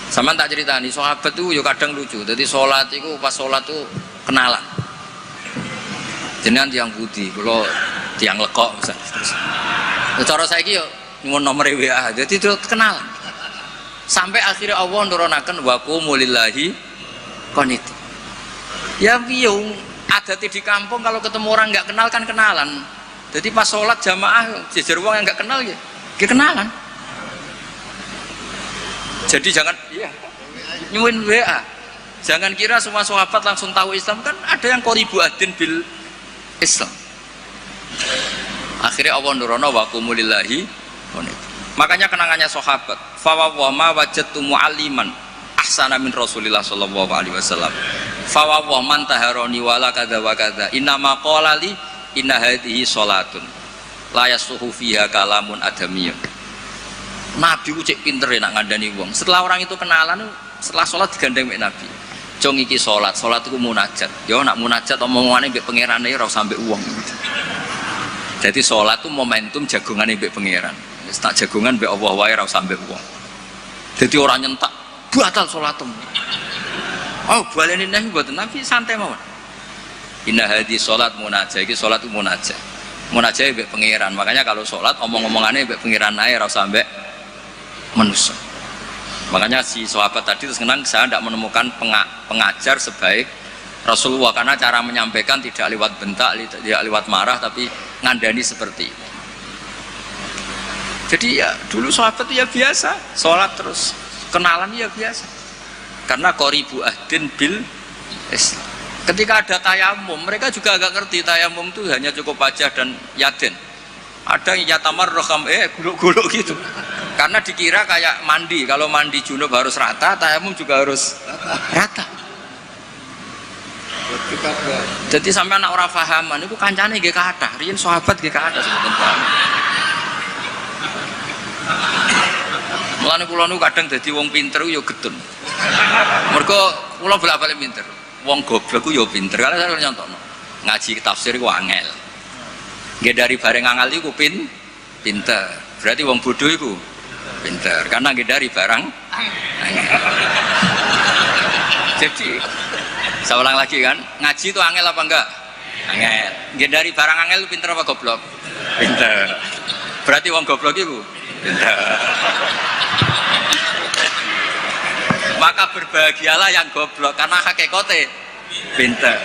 Sama tak cerita nih, sahabat itu juga kadang lucu. Jadi sholat itu pas sholat itu kenalan. Jenengan tiang putih, kalau tiang lekok misalnya. Cara saya kyo nyuwun nomor WA, jadi itu kenalan. Sampai akhirnya Allah nurunaken wa qumu lillahi qanit. Ya biung ada di kampung kalau ketemu orang nggak kenal kan kenalan. Jadi pas sholat jamaah jejer wong yang nggak kenal ya kenalan. Jadi jangan nyuwun WA. Jangan kira semua sahabat langsung tahu Islam, kan ada yang qoribu adin bil Islam. Akhirnya Allah nurono wa qumu lillahi qanit. Makanya kenangannya sahabat, fa wa ma wajadtu mu'alliman ahsana min Rasulillah sallallahu alaihi wasallam. Fa wa man taharani wala kadza wa kadza. Inna ma qala li inna hadhihi salatun la yasuhu fiha kalamun adamiyun. Nabi ku cek pinter ya nak ngandani wong. Setelah orang itu kenalan, setelah sholat digandeng mek Nabi. Jong iki sholat itu munajat. Yo nak munajat omongane mbek pangerane ora sampe wong. Jadi sholat itu momentum jagungan mbek pangeran. Wis tak jagungan mbek Allah wae ora usah mbek wong. Jadi orang nyentak batal sholatmu. Oh, baleni neh mboten tapi santai mawon. Inna hadhi sholat munajah, iki sholat itu munajah. Munajah mbek pangeran. Makanya kalau sholat omong-omongane mbek pangeran ae ora usah mbek manusia. Makanya si sahabat tadi terus kenang saya tidak menemukan pengajar sebaik Rasulullah karena cara menyampaikan tidak lewat bentak, tidak lewat marah tapi ngandani seperti itu. Jadi ya dulu sahabat ya biasa sholat terus kenalan ya biasa karena qoribu ahdin bil Islam. Ketika ada tayamum mereka juga agak ngerti tayamum itu hanya cukup wajah dan yaden. Ada yang yatamar roham guluk-guluk gitu karena dikira kayak mandi, kalau mandi junub harus rata, tayamum juga harus rata. Jadi sampai anak orang fahaman itu kancane nggih kathah, riyen sahabat nggih kathah sebetulnya. Mulane kula niku kadang dadi wong pinter yo getun. Mergo kula bolak-balik pinter. Wong goblok ku yo pinter. Karena saya nyontokno. Ngaji tafsir ku angel. Nggih dari bareng angel iku pinter. Berarti wong bodoh iku pinter. Karena nggih dari barang angel. Jadi saya ulang lagi kan, ngaji itu angel apa enggak? Angel. Nggih dari barang angel itu pinter apa goblok? Pinter. Berarti wong goblok iku pinter. Maka berbahagialah yang goblok karena hakikate pinter.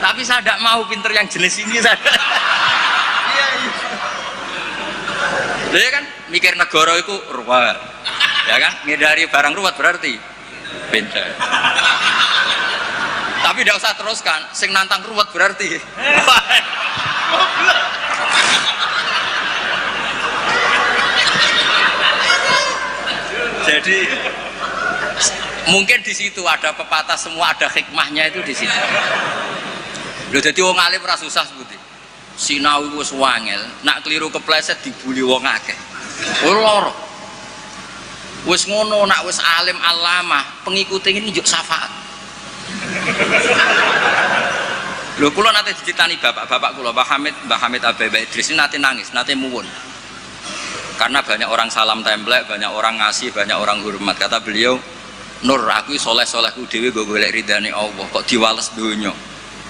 Tapi saya tidak mau pinter yang jenis ini saya. Iya kan mikir negara itu ruwet, ya kan ngindari barang ruwet berarti pinter. Tapi tidak usah teruskan, sing nantang ruwet berarti goblok. Jadi mungkin di situ ada pepatah semua ada hikmahnya itu di situ. Lho jadi wong alim ora susah sebuti. Sinau wis wangel, nak keliru kepleset dibuli wong akeh. Loro. Wis ngono nak wis alim alamah, pengikute ini njuk syafaat. Lho kula nate dicitani bapak-bapak kula, Mbah Hamid Abai Idris ini nate nangis, nate muwun. Karena banyak orang salam templek, banyak orang ngasih, banyak orang hormat. Kata beliau, Nur, aku soleh-solehku dewi gue golek ridhane Allah. Kok diwales dunya?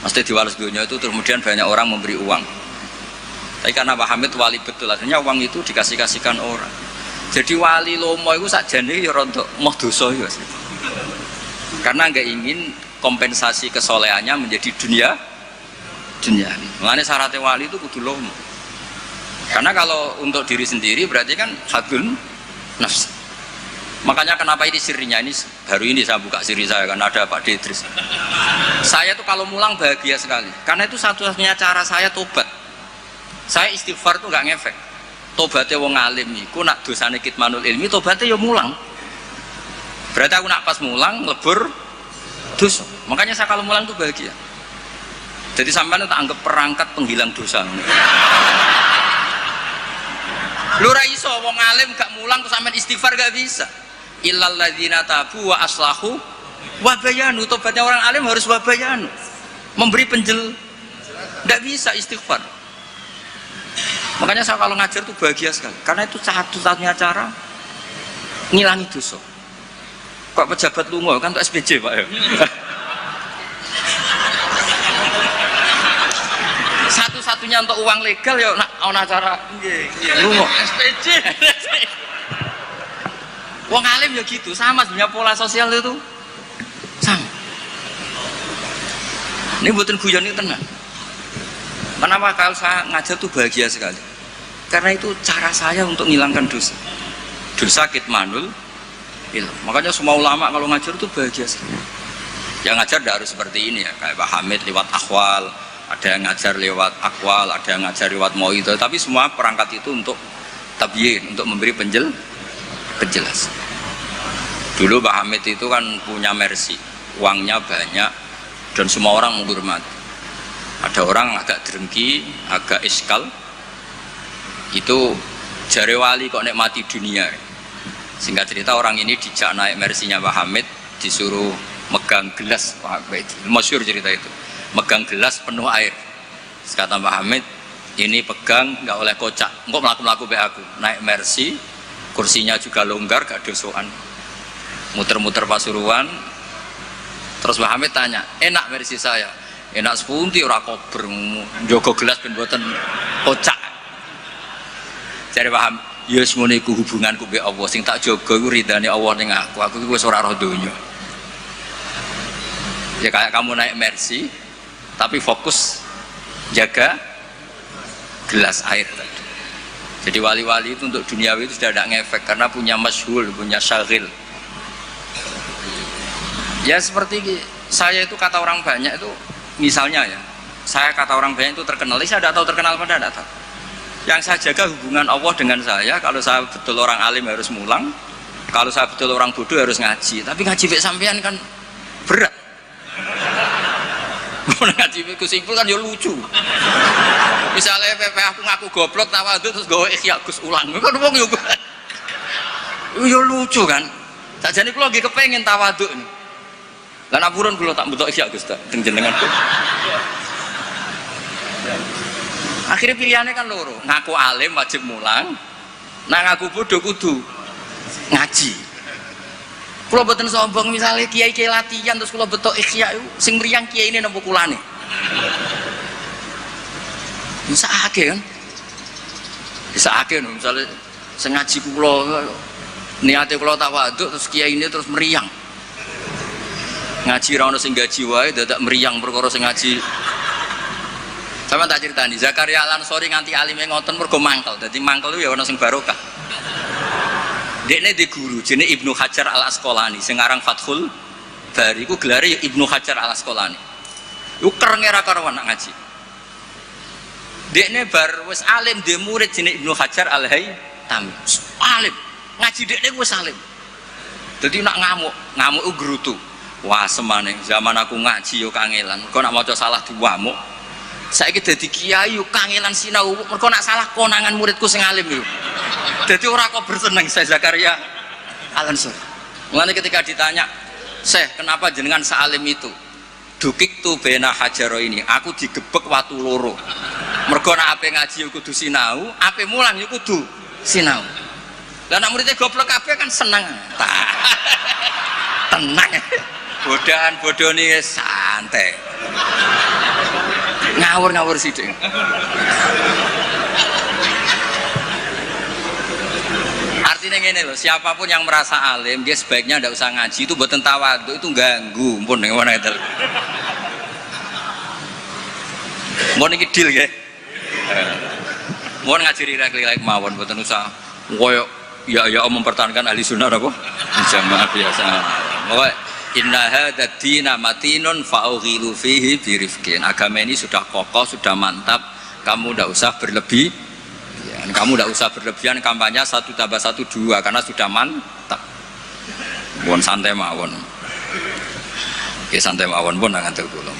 Mesti diwales dunya itu kemudian banyak orang memberi uang. Tapi karena Pak Hamid wali betul, akhirnya uang itu dikasih-kasihkan orang. Jadi wali lomo itu sakjane ya rontok moh dosa ya. Karena nggak ingin kompensasi kesolehannya menjadi dunia. Makanya syaratnya wali itu kudu lomo. Karena kalau untuk diri sendiri berarti kan hadun nafs. Makanya kenapa ini sirinya, ini baru ini saya buka siri saya karena ada Pak Idris. Saya tuh kalau mulang bahagia sekali. Karena itu satu-satunya cara saya tobat. Saya istighfar tuh nggak ngefek. Tobatnya wong alim niku nak dosane kitmanul ilmi, tobatnya ya mulang. Berarti aku nak pas mulang lebur dosa. Makanya saya kalau mulang tuh bahagia. Jadi sampean tak anggap perangkat penghilang dosa. Lu ra iso wong alim gak mulang terus sampean istighfar gak bisa. Illal ladzina tabu wa aslahu wa bayanu. Tobatnya orang alim harus wa bayanu. Memberi enggak bisa istighfar. Makanya saya kalau ngajar tuh bahagia sekali. Karena itu satu-satunya cara ngilangi dosa. Kok pejabat lunga kan tuh SPJ Pak ya. Satu-satunya untuk uang legal ya ana cara lunga SPJ. Wong alim ya gitu, sama sebenarnya pola sosial itu sama. Ini buatan guyon ini tenang. Kenapa kalau saya ngajar tuh bahagia sekali? Karena itu cara saya untuk menghilangkan dosa. Dosa kitmanul ilm. Makanya semua ulama kalau ngajar tuh bahagia sekali. Yang ngajar tidak harus seperti ini ya, kayak Pak Hamid lewat akhwal. Ada yang ngajar lewat akwal, ada yang ngajar lewat mauidhah, tapi semua perangkat itu untuk tabyin, untuk memberi penjelasan. Dulu Pak Hamid itu kan punya mercy, uangnya banyak dan semua orang menghormati. Ada orang agak drengki, agak iskal, itu jare wali kok nikmati dunia. Singkat cerita orang ini dijak naik mercy-nya Pak Hamid, disuruh megang gelas, masyhur cerita itu. Megang gelas penuh air. Kata Pak Hamid, ini pegang, nggak oleh kocak. Engkau melaku-melaku be aku, naik Mercy, kursinya juga longgar, gak dosoan. Muter-muter Pasuruan. Terus Mbah Hamid tanya, enak Mercy saya? Enak sepunti ora kober, njogo gelas ben mboten kocak. Jare Mbah Hamid, ya semono iku hubunganku be Allah, sing tak jaga iku ridane Allah ning aku iku wis ora roh donya. Ya kayak kamu naik Mercy, tapi fokus jaga gelas air tadi. Jadi wali-wali itu untuk duniawi itu sudah tidak ngefek karena punya masyhur, punya syagil. Ya seperti saya itu kata orang banyak itu, misalnya ya, saya kata orang banyak itu terkenal, saya tidak tahu terkenal pada tidak tahu. Yang saya jaga hubungan Allah dengan saya, kalau saya betul orang alim harus mulang, kalau saya betul orang bodoh harus ngaji. Tapi ngaji bek sampean kan berat. Ngaji bek simpul kan ya lucu. Misalnya aku ngaku goblok tawadhu terus gawe ikhya Gus ulang. Kan wong yo lucu kan. Sakjane kula nggih kepengin tawadhu. Lan apuran kula tak mbutuh ikhya Gus tak teng jenengan. Akhirnya pilihannya kan loro, ngaku alim wajib mulang, nah ngaku bodoh kudu ngaji. Kalau betul sombong misalnya kiai latihan terus kalau betul ikhya sing meriang kiai ini nembuk kulane. Bisa akeh kan? Bisa akeh no, misalnya sengaji kulo niate kulo tawaduk terus kiai ini terus meriang. Ngaji ra ono sing gaji wae dadak meriang perkara sing ngaji. Sama tak ceritani, Zakaria Al-Ansori nganti alime ngoten mergo mangkel. Dadi mangkel itu ya ana sing barokah. Dekne di guru jenenge Ibnu Hajar Al-Asqalani sing aran Fathul Bari iku gelare ya Ibnu Hajar Al-Asqalani. Iku kerenge ra karuan nak ngaji. Dekne bar wis alim dhe murid jenenge Ibnu Hajar Al-Haytami. Alim, ngaji dekne wis alim. Dadi nak ngamuk iku grutu. Wah semane zaman aku ngaji yo kangelan. Kok nak maca salah diwamuk. Saiki dadi kiai yo kangelan sinau mergo nak salah konangan muridku sing alim yo. Dadi ora kok berseneng saya Zakaria Al-Ansori. Mulane ketika ditanya, "Syekh, kenapa jenengan salim itu?" Dukik tu bena hajaro ini, aku digebek watu loro. Mergo nak ape ngaji yo kudu sinau, ape mulang yo kudu sinau. Lah nak muridnya goblok kabeh kan seneng. Tenang. Bodohan ini santai. Ngawur sithik. Artinya ngene loh, siapapun yang merasa alim dia sebaiknya tidak usah ngaji, itu buatan tawadhu, itu ganggu pun yang mana itu mau ini deal ya mau ngaji rilek-rilek mawon buatan usah koyok ya mempertahankan ahli sunnah apa jamaah biasa pokoknya inna hadad dina matinun fa'ughilu fihi birifkin. Agama ini sudah kokoh, sudah mantap, kamu tidak usah berlebihan. Kamu tidak usah berlebihan kampanye 1 tambah 1 2 karena sudah mantap. Mohon santai mawon. Oke santai mawon pun ngantel kula.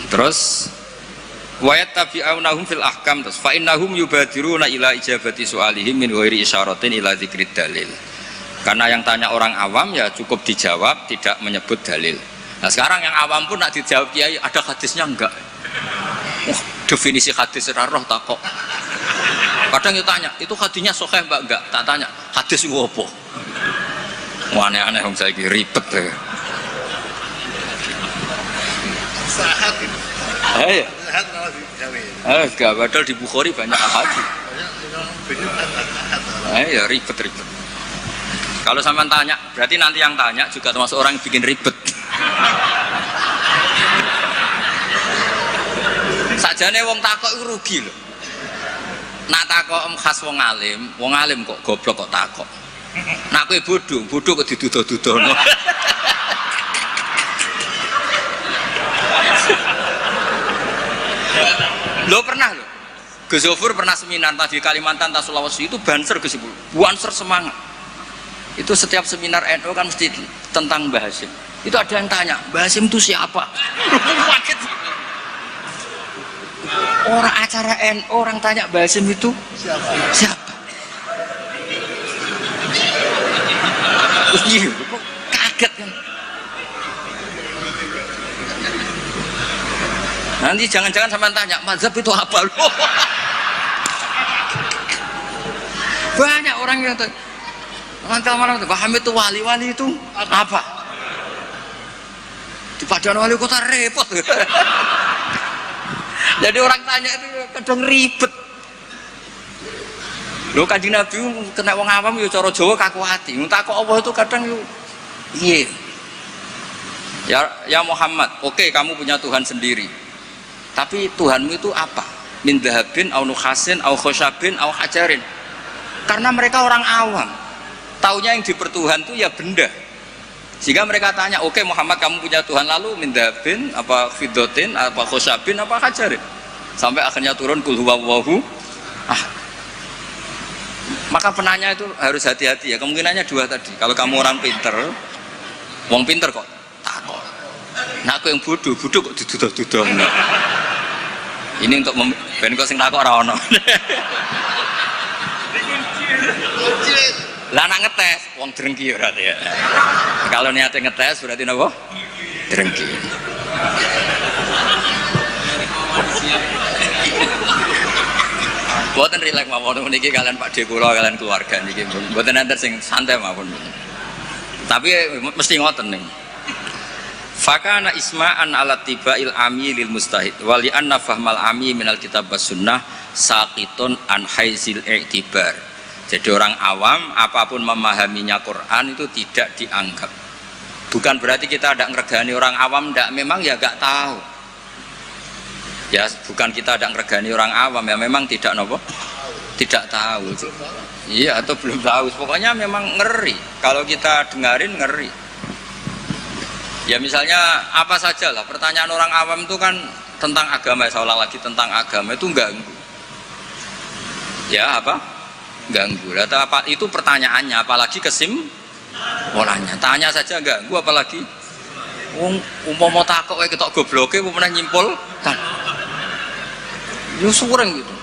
Terus wayat tabi'aunahum fil ahkam terus fa innahum yubadiruna ila ijabati su'alihim min ghairi isyaratin ila dzikrid dalil. Karena yang tanya orang awam ya cukup dijawab, tidak menyebut dalil. Nah sekarang yang awam pun nak dijawab kiai ada hadisnya enggak? Definisi hadis roh tak kok. Kadang dia tanya, itu hadisnya sahih mbak enggak? Tak tanya, hadis itu apa? Aneh-aneh yang saya kira ribet ya. Sahat itu. Iya. Sahat malah dijamin. Enggak, padahal di Bukhari banyak hadis. Iya ribet. Kalau sampean tanya, berarti nanti yang tanya juga termasuk orang yang bikin ribet. Sajane wong takok iku rugi lho. Nak takok khas wong alim kok goblok kok takok. Nak kowe bodoh kok diduduh-dudono. Lo pernah lho. Gus Zofur pernah seminar tadi Kalimantan, Sulawesi itu banser Gus Zofur. Banser semangat. Itu setiap seminar NU kan mesti tentang Mbah Hasyim. Itu ada yang tanya, Mbah Hasyim itu siapa? Orang acara NU orang tanya Mbah Hasyim itu siapa? Terus iya, kok kaget kan? Nanti jangan-jangan sampean tanya, mazhab itu apa loh? Banyak orang yang malam Hamid itu wali itu apa? Di Padang wali kota repot. Jadi orang tanya itu kadang ribet. Lho Kanjeng Nabi kena wong awam yo cara Jawa kaku ati. Takok Allah itu kadang yo piye? Ya Muhammad, oke kamu punya Tuhan sendiri. Tapi Tuhanmu itu apa? Min dhahabin au nukhasin au khosyabin au hajarin. Karena mereka orang awam. Taunya yang dipertuhan itu ya benda. Sehingga mereka tanya, oke Muhammad kamu punya Tuhan, lalu min dhahabin apa fiddatin apa khosyabin apa hajarin. Sampai akhirnya turun kul huwallahu. Maka penanya itu harus hati-hati ya. Kemungkinannya dua tadi. Kalau kamu orang pinter, wong pinter kok takok. Nah aku yang bodoh kok diduduh-duduh. Ini untuk ben kok sing takok ora ono. Lah nak ngetes wong drengki berarti ya. Kalau niatnya ngetes berarti napa? Drengki. Buatan rileks mawon niki kalian Pak De kula kalian keluarga niki mboten enten sing santai mawon. Tapi mesti ngoten ning. Fakana isma'an ala tibail ami lil mustahid wa li anna fahmal ami minal kitab was sunnah saqitun an haizil i'tibar. Jadi orang awam apapun memahaminya Quran itu tidak dianggap. Bukan berarti kita tidak ngregani orang awam, tidak, memang ya nggak tahu. Ya bukan kita tidak ngregani orang awam, ya memang tidak nopo, tidak tahu. Iya atau belum tahu. Pokoknya memang ngeri. Kalau kita dengarin ngeri. Ya misalnya apa saja lah. Pertanyaan orang awam itu kan tentang agama. Seolah lagi tentang agama itu ganggu. Ya apa? Ganggu. Apa itu pertanyaannya? Apalagi kesimpulannya. Tanya saja ganggu. Apalagi umpama takok kayak ketok gobloke, umpama nyimpul kan. Ya sureng gitu.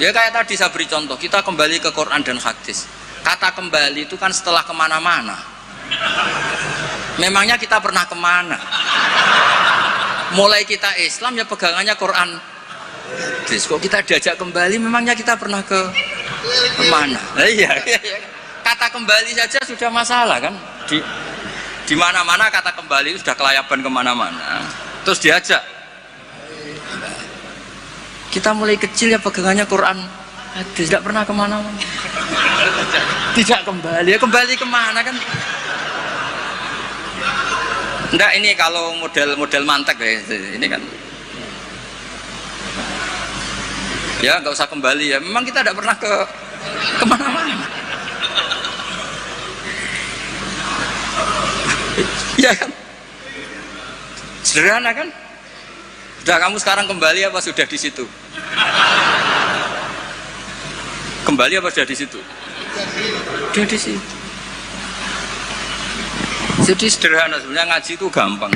Ya kayak tadi saya beri contoh, kita kembali ke Quran dan hadis. Kata kembali itu kan setelah kemana-mana. Memangnya kita pernah kemana? Mulai kita Islam ya pegangannya Quran. Terus kok kita diajak kembali, memangnya kita pernah kemana? Nah, iya. Kata kembali saja sudah masalah kan? Di mana-mana kata kembali sudah kelayaban kemana-mana. Terus diajak. Kita mulai kecil ya pegangannya Quran, hadis, tidak pernah kemana-mana. Tidak kembali, ya kembali kemana kan? Enggak, ini kalau model mantek ya, ini kan. Ya nggak usah kembali ya, memang kita tidak pernah kemana-mana. Ya kan? Sederhana kan? Sudah kamu sekarang kembali apa sudah di situ? Kembali apa sudah di situ? Sudah di situ. Jadi sederhana sebenarnya, ngaji itu gampang.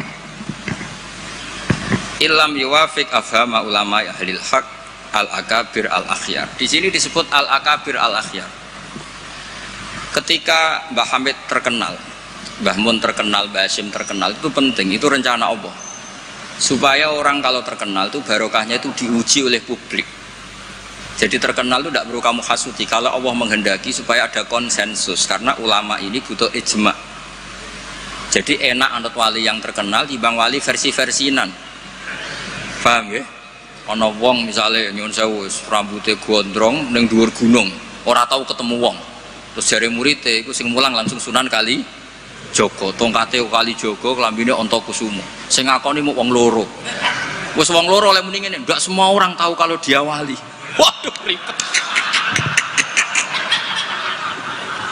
Ilam yuwafiq afhama ulama ahlil haq al-akabir al-akhyar. Di sini disebut al-akabir al-akhyar. Ketika Mbah Hamid terkenal, Mbah Mun terkenal, Mbah Hasyim terkenal, itu penting, itu rencana Allah. Supaya orang kalau terkenal itu barokahnya itu diuji oleh publik. Jadi terkenal itu tidak perlu kamu hasuti. Kalau Allah menghendaki supaya ada konsensus, karena ulama ini butuh ijma. Jadi enak anut wali yang terkenal dibanding wali versi-versinan. Paham ya? Ana wong misalnya nyuwun sewu rambutnya gondrong ning dhuwur gunung, ora tahu ketemu wong. Terus jare muridé iku sing mulang langsung Sunan Kali Jogo, tongkate Kali Jogo, klambine Antakusuma. Sing ngakoni mung wong loro. Wis wong loro oleh muni ngene, enggak semua orang tahu kalau dia wali. Waduh ribet.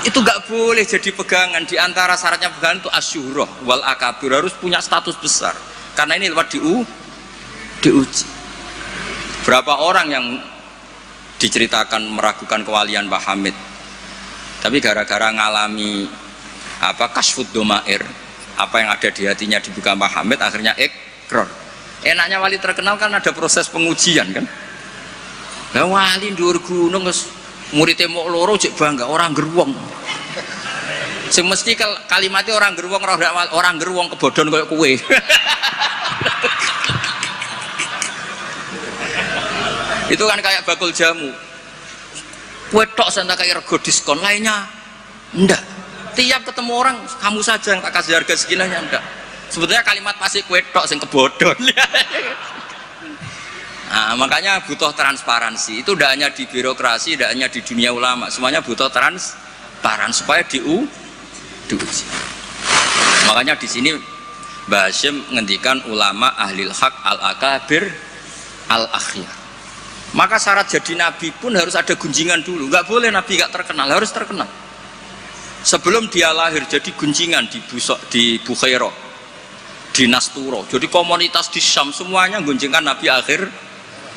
Itu enggak boleh jadi pegangan. Di antara syaratnya pegangan itu asyurah wal akabir, harus punya status besar. Karena ini lewat diuji. Berapa orang yang diceritakan meragukan kewalian Mbah Hamid, tapi gara-gara ngalami kasfud domair, apa yang ada di hatinya dibuka Mbah Hamid, akhirnya ikrar. Enaknya wali terkenal kan ada proses pengujian kan. Lah wali dhuwur gunung muridé mok loro jek bangga orang geruwong. Sing mesti kalimatnya orang geruwong, orang geruwong kebodhon koyo kowe. Itu kan kayak bakul jamu. Kowe tok sing tak kei rego diskon, lainnya ndak. Tiap ketemu orang kamu saja yang tak kasih harga seginanya ndak. Sebetulnya kalimat pasti kowe tok sing kebodhon. Nah, makanya butuh transparansi. Itu tidak hanya di birokrasi, tidak hanya di dunia ulama, semuanya butuh transparan supaya diuji. Makanya di sini Mbah Hasyim ngendikan ulama ahlil haq al-akabir al-akhyar. Maka syarat jadi nabi pun harus ada gunjingan dulu. Nggak boleh nabi nggak terkenal, harus terkenal. Sebelum dia lahir jadi gunjingan di Bukhairah, di Nasturo. Jadi komunitas di Syam semuanya gunjingkan nabi akhir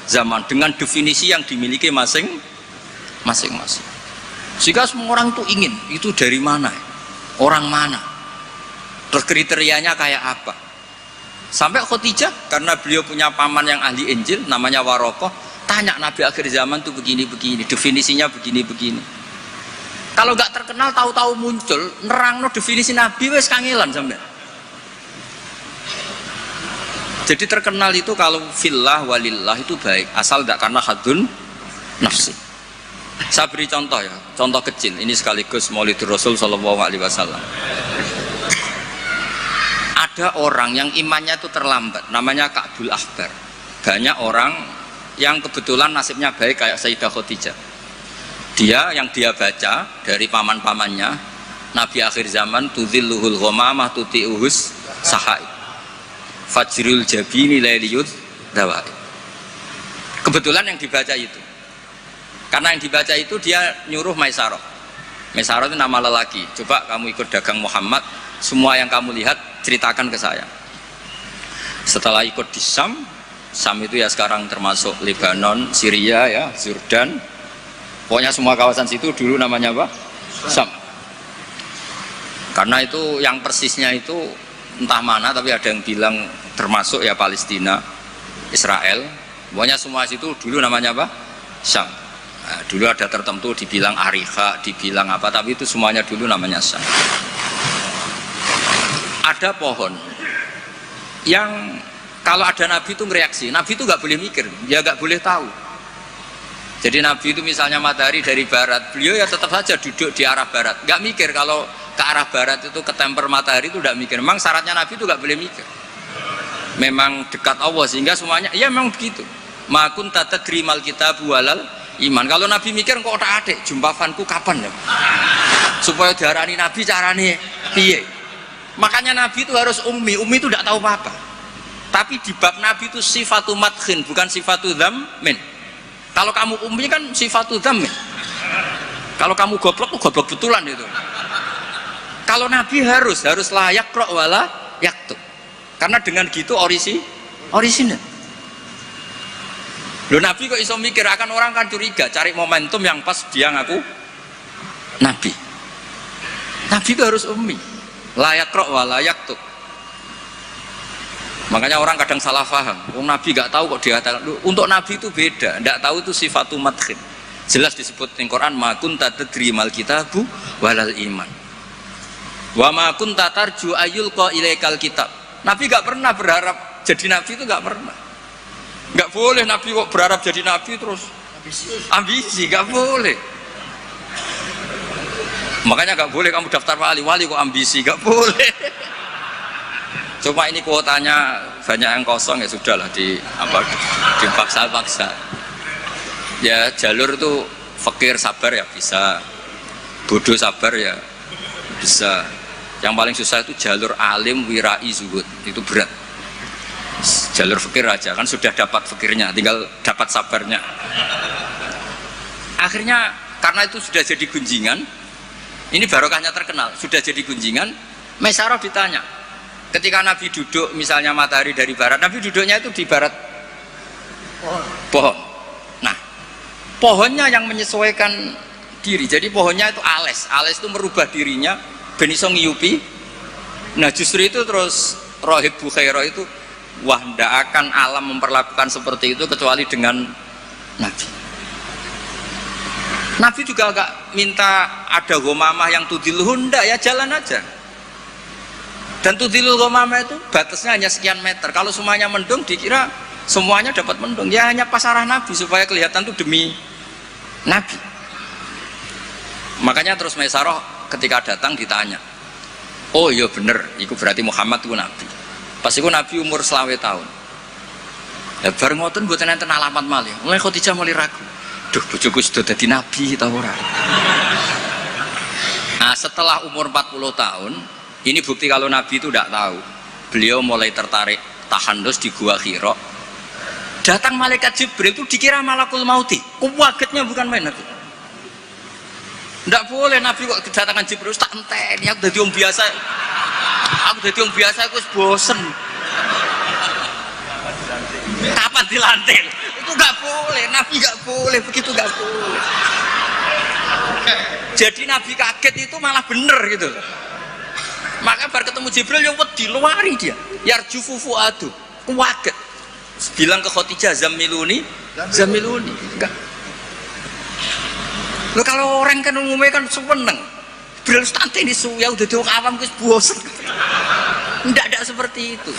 zaman dengan definisi yang dimiliki masing-masing. Jika semua orang itu ingin, itu dari mana? Orang mana? Terus kriterianya kayak apa? Sampai Khadijah karena beliau punya paman yang ahli Injil namanya Warokoh, tanya nabi akhir zaman tuh begini-begini, definisinya begini-begini. Kalau nggak terkenal tahu-tahu muncul nerangno definisi nabi wes kangelan sampai. Jadi terkenal itu kalau fillah walillah itu baik, asal tidak karena hadun nafsi. Saya beri contoh ya, contoh kecil. Ini sekaligus Maulidur Rasul Shallallahu Alaihi Wasallam. Ada orang yang imannya itu terlambat, namanya Ka'bul Ahbar. Banyak orang yang kebetulan nasibnya baik kayak Sayyidah Khadijah. Yang dia baca dari paman-pamannya, Nabi akhir zaman tudhilluhul ghamamah tuti'uhus sahai. Fajrul jabini lailiyud dawai. Kebetulan yang dibaca itu. Karena yang dibaca itu dia nyuruh Maisarah. Maisarah itu nama lelaki. Coba kamu ikut dagang Muhammad, semua yang kamu lihat ceritakan ke saya. Setelah ikut di Syam itu ya sekarang termasuk Lebanon, Syria ya, Jordan. Pokoknya semua kawasan situ dulu namanya apa? Syam. Karena itu yang persisnya itu entah mana, tapi ada yang bilang termasuk ya Palestina, Israel. Pokoknya semua situ dulu namanya apa? Syam. Nah, dulu ada tertentu dibilang Ariha, dibilang apa, tapi itu semuanya dulu namanya Syam. Ada pohon yang kalau ada nabi itu mereaksi, nabi itu nggak boleh mikir, dia nggak boleh tahu. Jadi nabi itu misalnya matahari dari barat, beliau ya tetap saja duduk di arah barat, nggak mikir kalau ke arah barat itu ketemper matahari itu nggak mikir. Memang syaratnya nabi itu nggak boleh mikir, memang dekat Allah sehingga semuanya ya memang begitu. Makun tata krimal kitab walal iman. Kalau nabi mikir kok tak adik jumpafanku kapan ya supaya diarani nabi carane piye. Makanya nabi itu harus ummi itu tidak tahu apa-apa. Tapi di bab nabi itu sifatu madkhin bukan sifatu dzammin. Kalau kamu ummi kan sifatu dzammin. Kalau kamu goblok goblok betulan itu. Kalau nabi harus layak ro wala yaktub. Karena dengan gitu orisinal. Loh nabi kok iso mikir, akan orang kan curiga cari momentum yang pas dia ngaku nabi. Nabi itu harus ummi. Layak roh wa layak tuh. Makanya orang kadang salah paham. Nabi nggak tahu kok dikatakan. Untuk nabi itu beda. Nggak tahu itu sifatu madkhin. Jelas disebut di Quran. Ma kunta tadri mal kitabu walal iman. Wa ma kunta tarju ayul qa ilaikal kitab. Nabi nggak pernah berharap jadi nabi, itu nggak pernah. Nggak boleh nabi kok berharap jadi nabi terus ambisi. Nggak boleh. Makanya nggak boleh kamu daftar wali kok ambisi, nggak boleh. Cuma ini kuotanya banyak yang kosong ya sudahlah dipaksa. Ya jalur itu fakir sabar ya bisa, bodoh sabar ya bisa. Yang paling susah itu jalur alim wirai zuhud, itu berat. Jalur fakir aja kan sudah dapat fakirnya, tinggal dapat sabarnya. Akhirnya karena itu sudah jadi gunjingan. Ini barokahnya terkenal, sudah jadi gunjingan. Maisarah ditanya, ketika Nabi duduk misalnya matahari dari barat, Nabi duduknya itu di barat pohon. Nah, pohonnya yang menyesuaikan diri. Jadi pohonnya itu ales itu merubah dirinya ben iso ngiyupi. Nah, justru itu terus Rahib Bukhairah itu wah ndak akan alam memperlakukan seperti itu kecuali dengan Nabi. Nabi juga agak minta ada ghamamah yang tudilluhun, ndak ya jalan aja. Dan tudilul ghamamah itu batasnya hanya sekian meter. Kalau semuanya mendung dikira semuanya dapat mendung. Ya hanya pas arah Nabi supaya kelihatan itu demi Nabi. Makanya terus Maisarah ketika datang ditanya, oh iya bener, itu berarti Muhammad itu nabi. Pas itu nabi umur 20 tahun. Ya bareng ngoten mboten enten alamat malih. Mulai Khadijah mulai ragu. Duh, bojoku sudah jadi nabi ta ora? Nah, setelah umur 40 tahun, ini bukti kalau nabi itu tidak tahu. Beliau mulai tertarik tahandus di Gua Hira. Datang malaikat Jibril itu dikira malakul mauti. Kuwagetnya bukan main itu. Tidak boleh Nabi kok kedatangan Jibril tak enteni. Aku jadi orang biasa. Aku bosen. Kapan dilantik? Itu nggak boleh. Nabi nggak boleh. Begitu nggak boleh. Jadi Nabi kaget itu malah bener gitu. Maka baru ketemu Jibril yang diluari dia. Yarjufu fuadu. Kuwaget. Bilang ke Khadijah Zamiluni. Enggak. Loh, kalau orang kan umumnya kan seneng. Jibril stanti di suya udah diok awam wis bosen. Enggak seperti itu.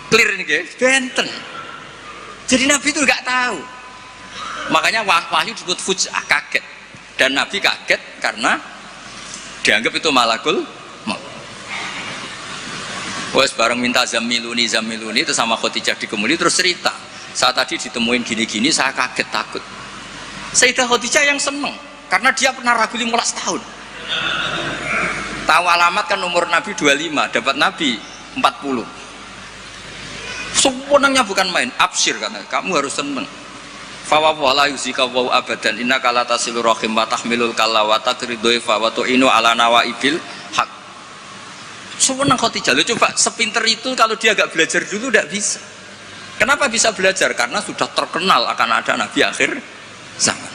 Clear ini guys, benten. Jadi Nabi itu enggak tahu. Makanya wahyu disebut fuj'ah, kaget. Dan Nabi kaget karena dianggap itu malakul maut. Wes bareng minta zamiluni itu sama Khadijah dikemuli terus cerita. Saat tadi ditemuin gini-gini saya kaget takut. Sayyidah Khadijah yang seneng karena dia pernah ragu 15 tahun. Tahu alamat kan umur Nabi 25, dapat Nabi 40. Senangnya bukan main, absyir karena kamu harus seneng. Fa wa la yuzika wa abadan innaka la tasilur rahim wa tahmilul kalla wa taqridu fa wa tu'inu ala nawaibil haq. Senang Khadijah. Lo coba sepinter itu kalau dia agak belajar dulu tidak bisa. Kenapa bisa belajar? Karena sudah terkenal akan ada Nabi akhir zaman.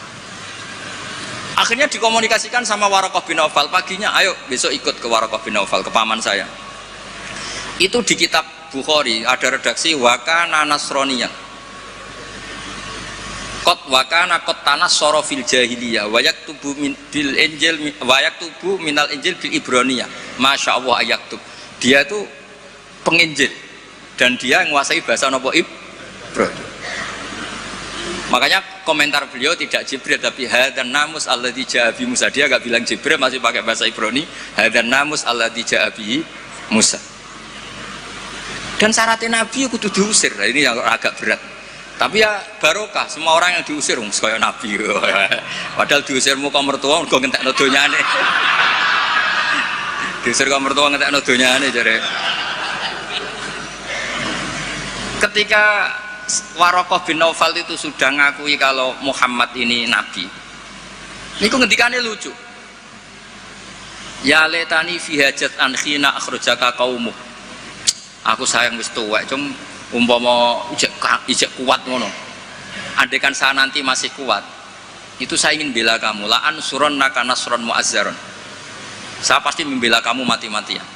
Akhirnya dikomunikasikan sama Waraqah bin Naufal. Paginya, ayo besok ikut ke Waraqah bin Naufal, ke paman saya. Itu di kitab Bukhari ada redaksi wakana nasroniyan. Kot wakana kot tanas sorofil jahiliyah. Wayak tubuh bil injil, wayak tubuh minal injil bil ibroniyah. Masya Allah ayaktub. Dia itu penginjil dan dia menguasai bahasa nopo Ibrani. Makanya komentar beliau tidak Jibril tapi hadan namus alladzi ja'a bi Musa. Dia enggak bilang Jibril, masih pakai bahasa Ibrani. Hadan namus alladzi ja'a bi Musa. Dan syaratnya Nabi kudu diusir. Nah, ini yang agak berat. Tapi ya barokah, semua orang yang diusir kaya Nabi. Padahal diusirmu kok mertua kok ngentekno donyane. Diusir kok mertua ngentekno donyane jare. Ketika Waraqah bin Naufal itu sudah ngakui kalau Muhammad ini nabi. Niku ngendikane lucu. Ya letani fi hajat an khina akhrajaka qaumuk. Aku sayang wis tuwek, cum umpama ijek kuat ngono. Andaikan saya nanti masih kuat, itu saya ingin bela kamu. La ansurannaka nasron mu'azzaron. Saya pasti membela kamu mati-matian.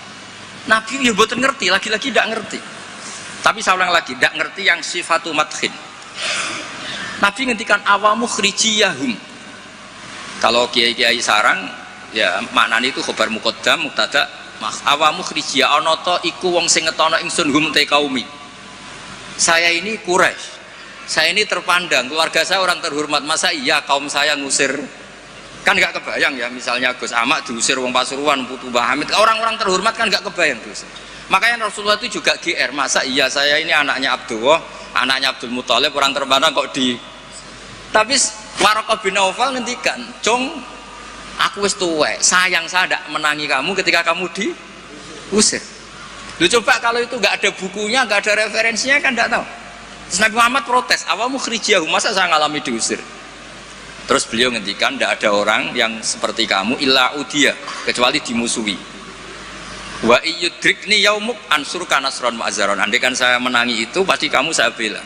Nabi ya mboten ngerti, lagi-lagi tidak ngerti. Tapi saya ulang lagi, tidak ngerti yang sifatu madkhin. Nabi ngendikan awamu khrijiyahum. Kalau kiai-kiai sarang, ya maknanya itu khobar muqaddam, mubtada, awamu khrijiyah ana ta iku wong sing ngetono ingsun hum te kaumi. Saya ini Quraisy. Saya ini terpandang, keluarga saya orang terhormat. Masa iya kaum saya ngusir? Kan nggak kebayang ya, misalnya Gus Ahmad diusir wong Pasuruan, Putu Bahamid, orang-orang terhormat kan nggak kebayang diusir. Makanya Rasulullah itu juga GR, masa iya saya ini anaknya Abdullah, anaknya Abdul Muthalib, orang terpandang kok di. Tapi Waraqah bin Naufal ngendikan, "Cung, aku wis tuwek, sayang saya tidak menangi kamu ketika kamu diusir." Lu coba kalau itu nggak ada bukunya, nggak ada referensinya kan nggak tahu. Terus Nabi Muhammad protes, awamu khrijiyahum, masa saya ngalami diusir? Terus beliau ngendikan, tidak ada orang yang seperti kamu illa udiya, kecuali dimusuhi. Wa iyyudrikni yaumuk ansurka nasron mu'azzaron. Andaikan saya menangi itu pasti kamu saya bela.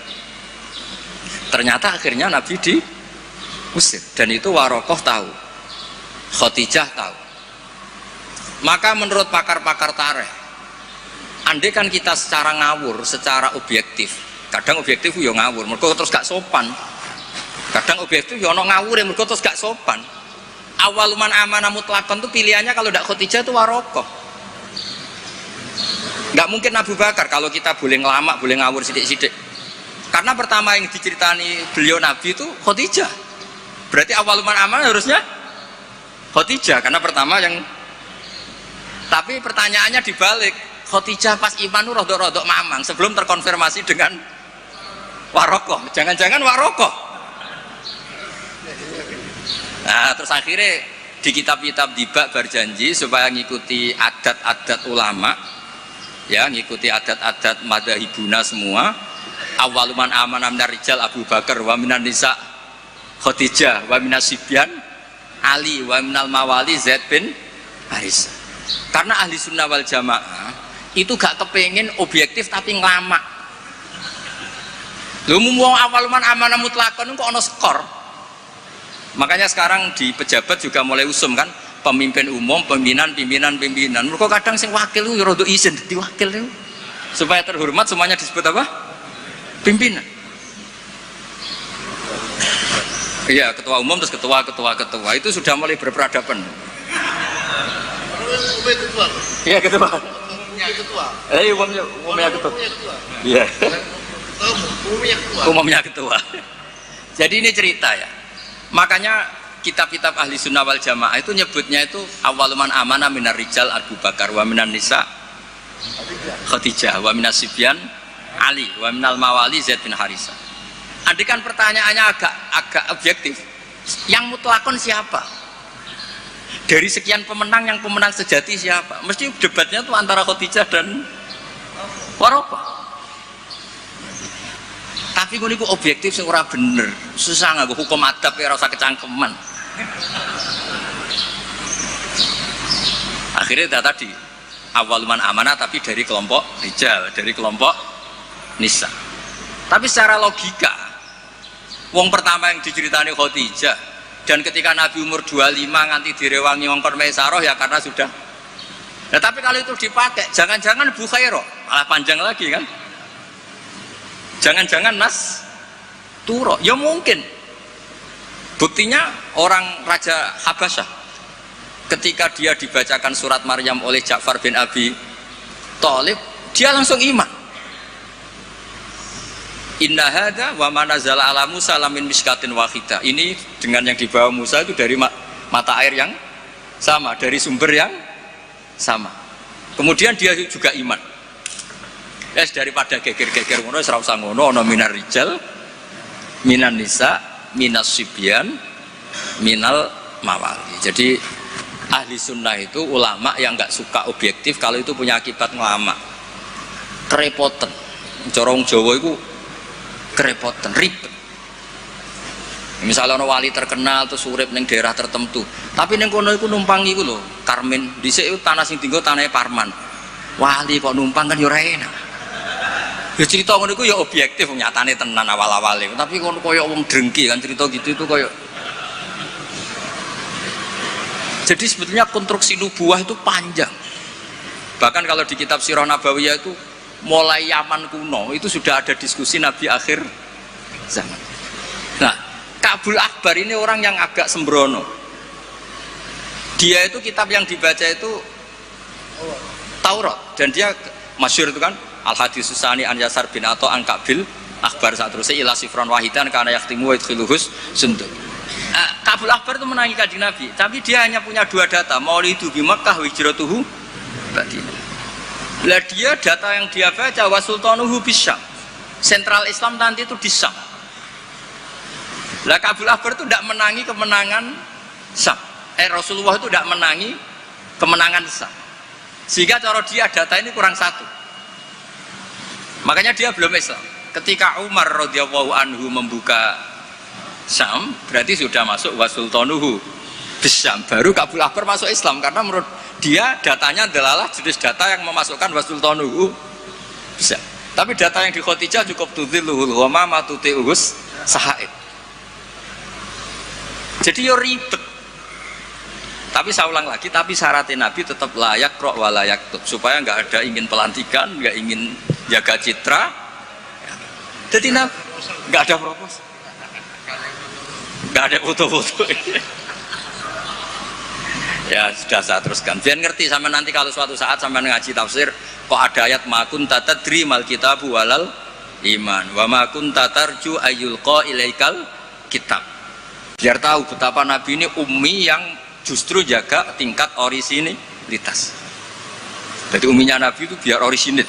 Ternyata akhirnya Nabi diusir dan itu Waraqah tahu, Khadijah tahu. Maka menurut pakar-pakar tarikh, andaikan kita secara ngawur, secara objektif, kadang objektif yo ngawur, mergo terus gak sopan. Kadang objektif yo ono ngawur ya mergo terus gak sopan. Awaluman amanah mutlaqan itu pilihannya kalau tidak Khadijah itu Waraqah. Nggak mungkin Abu Bakar kalau kita boleh ngelamak, boleh ngawur sidik-sidik. Karena pertama yang diceritani beliau Nabi itu Khadijah. Berarti awal man aman harusnya Khadijah karena pertama yang. Tapi pertanyaannya dibalik, Khadijah pas iman itu rodok-rodok mamang sebelum terkonfirmasi dengan Warokoh. Jangan-jangan Warokoh. Nah terus akhirnya di kitab-kitab dibak berjanji supaya ngikuti adat-adat ulama, ya ngikuti adat-adat madzhabuna semua. Awaluman aman minar rijal Abu Bakar wa minan nisa Khadijah wa minas sibyan Ali wa minal mawali Zaid bin Haris. Karena ahli sunnah wal jamaah itu gak kepengen objektif tapi ngelamak. Lu mau awaluman amanah mutlakon kok ono skor. Makanya sekarang di pejabat juga mulai usum kan, pemimpin umum, pimpinan. Mereka kadang sing wakil itu rada izin dadi wakil itu. Supaya terhormat semuanya disebut apa? Pimpinan. Iya, ketua umum terus ketua itu sudah mulai berperadaban. Iya ketua. Umumnya ketua. Iya. Umumnya ketua. Jadi ini cerita ya. Makanya kitab-kitab ahli sunnah wal jamaah itu nyebutnya itu awaluman amanah minar rijal Abu Bakar wa minan nisa Khadijah wa minas sibyan Ali wa minal mawali Zaid bin Harisah. Andikan pertanyaannya agak objektif, yang mutlakon siapa? Dari sekian pemenang yang pemenang sejati siapa? Mesti debatnya tuh antara Khadijah dan Warokoh. Tapi gue niku objektif sing ora bener, susah nggak hukum adab ya rasa kecangkeman. Akhirnya tadi awaluman amanah tapi dari kelompok rijal, dari kelompok nisa. Tapi secara logika, wong pertama yang diceritani Khadijah dan ketika Nabi umur 25 nganti direwangi wongkon Maisaroh ya karena sudah. Nah tapi kalau itu dipakai, jangan-jangan Bukhairah malah panjang lagi kan? Jangan-jangan Nas Turo, ya mungkin. Buktinya orang Raja Habasyah ketika dia dibacakan surat Maryam oleh Ja'far bin Abi Thalib, dia langsung iman. Inna hadza wa ma nazala ala Musa lamin miskatin wahidah. Ini dengan yang dibawa Musa itu dari mata air yang sama, dari sumber yang sama. Kemudian dia juga iman. Daripada geger-geger ngono ora usah ngono, ana minar rijal, minan nisa, minas sibyan, minal mawali. Jadi ahli sunnah itu ulama yang nggak suka objektif kalau itu punya akibat ngelama. Kerepotan. Corong Jawa itu kerepotan, ribet. Misalnya ono wali terkenal terus urip ning daerah tertentu, tapi ning kono iku numpang iku lho, Karmen. Dhisik tanah sing tinggal tanah Parman. Wali kok numpang kan yo ora enak. Ya cerita ngono iku ya objektif nyatane tenan awal-awale. Tapi kono koyo wong drengki kan cerita gitu itu koyo. Jadi sebetulnya konstruksi nubuah itu panjang. Bahkan kalau di kitab Sirah Nabawiyah itu mulai Yaman kuno itu sudah ada diskusi Nabi akhir zaman. Nah, Ka'bul Akbar ini orang yang agak sembrono. Dia itu kitab yang dibaca itu Taurat dan dia masyhur itu kan Al-Hadis Susani an Yasar bin Atha an Ka'bil Akbar saat terusnya ila sifron wahidan karena yaktimu wa idkhiluhus sunduk. Ka'bul Akbar itu menangi Kanjeng Nabi, tapi dia hanya punya dua data, maulidu bi Makkah wa hijratuhu Madinah. Lah dia data yang dia baca wa sultanuhu bisyam. Sentral Islam nanti itu di Syam. Lah Ka'bul Akbar itu tidak menangi kemenangan Syam. Rasulullah itu tidak menangi kemenangan Syam. Sehingga cara dia data ini kurang satu. Makanya dia belum Islam. Ketika Umar radhiyallahu anhu membuka Syam, berarti sudah masuk wasultanuhu bisyam. Baru Ka'bul Akbar masuk Islam karena menurut dia datanya adalah jenis data yang memasukkan wasultanuhu bisyam. Tapi data yang di Khadijah cukup tudhilluhul ghamama tuti'uhus sahaid. Jadi yo ribet. Tapi saya ulang lagi, tapi syaratnya Nabi tetap layak roh wa layak tub, supaya nggak ada ingin pelantikan, nggak ingin jaga citra. Jadi Nabi nggak ada propos, nggak ada foto-foto. Ya sudah saya teruskan. Biar ngerti sama nanti kalau suatu saat sama ngaji tafsir, kok ada ayat makun tatadri mal kitabu walal iman, wa makun tatarju ayyulqa ilaikal kitab. Biar tahu betapa Nabi ini ummi yang justru jaga tingkat orisinilitas. Jadi umminya Nabi itu biar orisinil,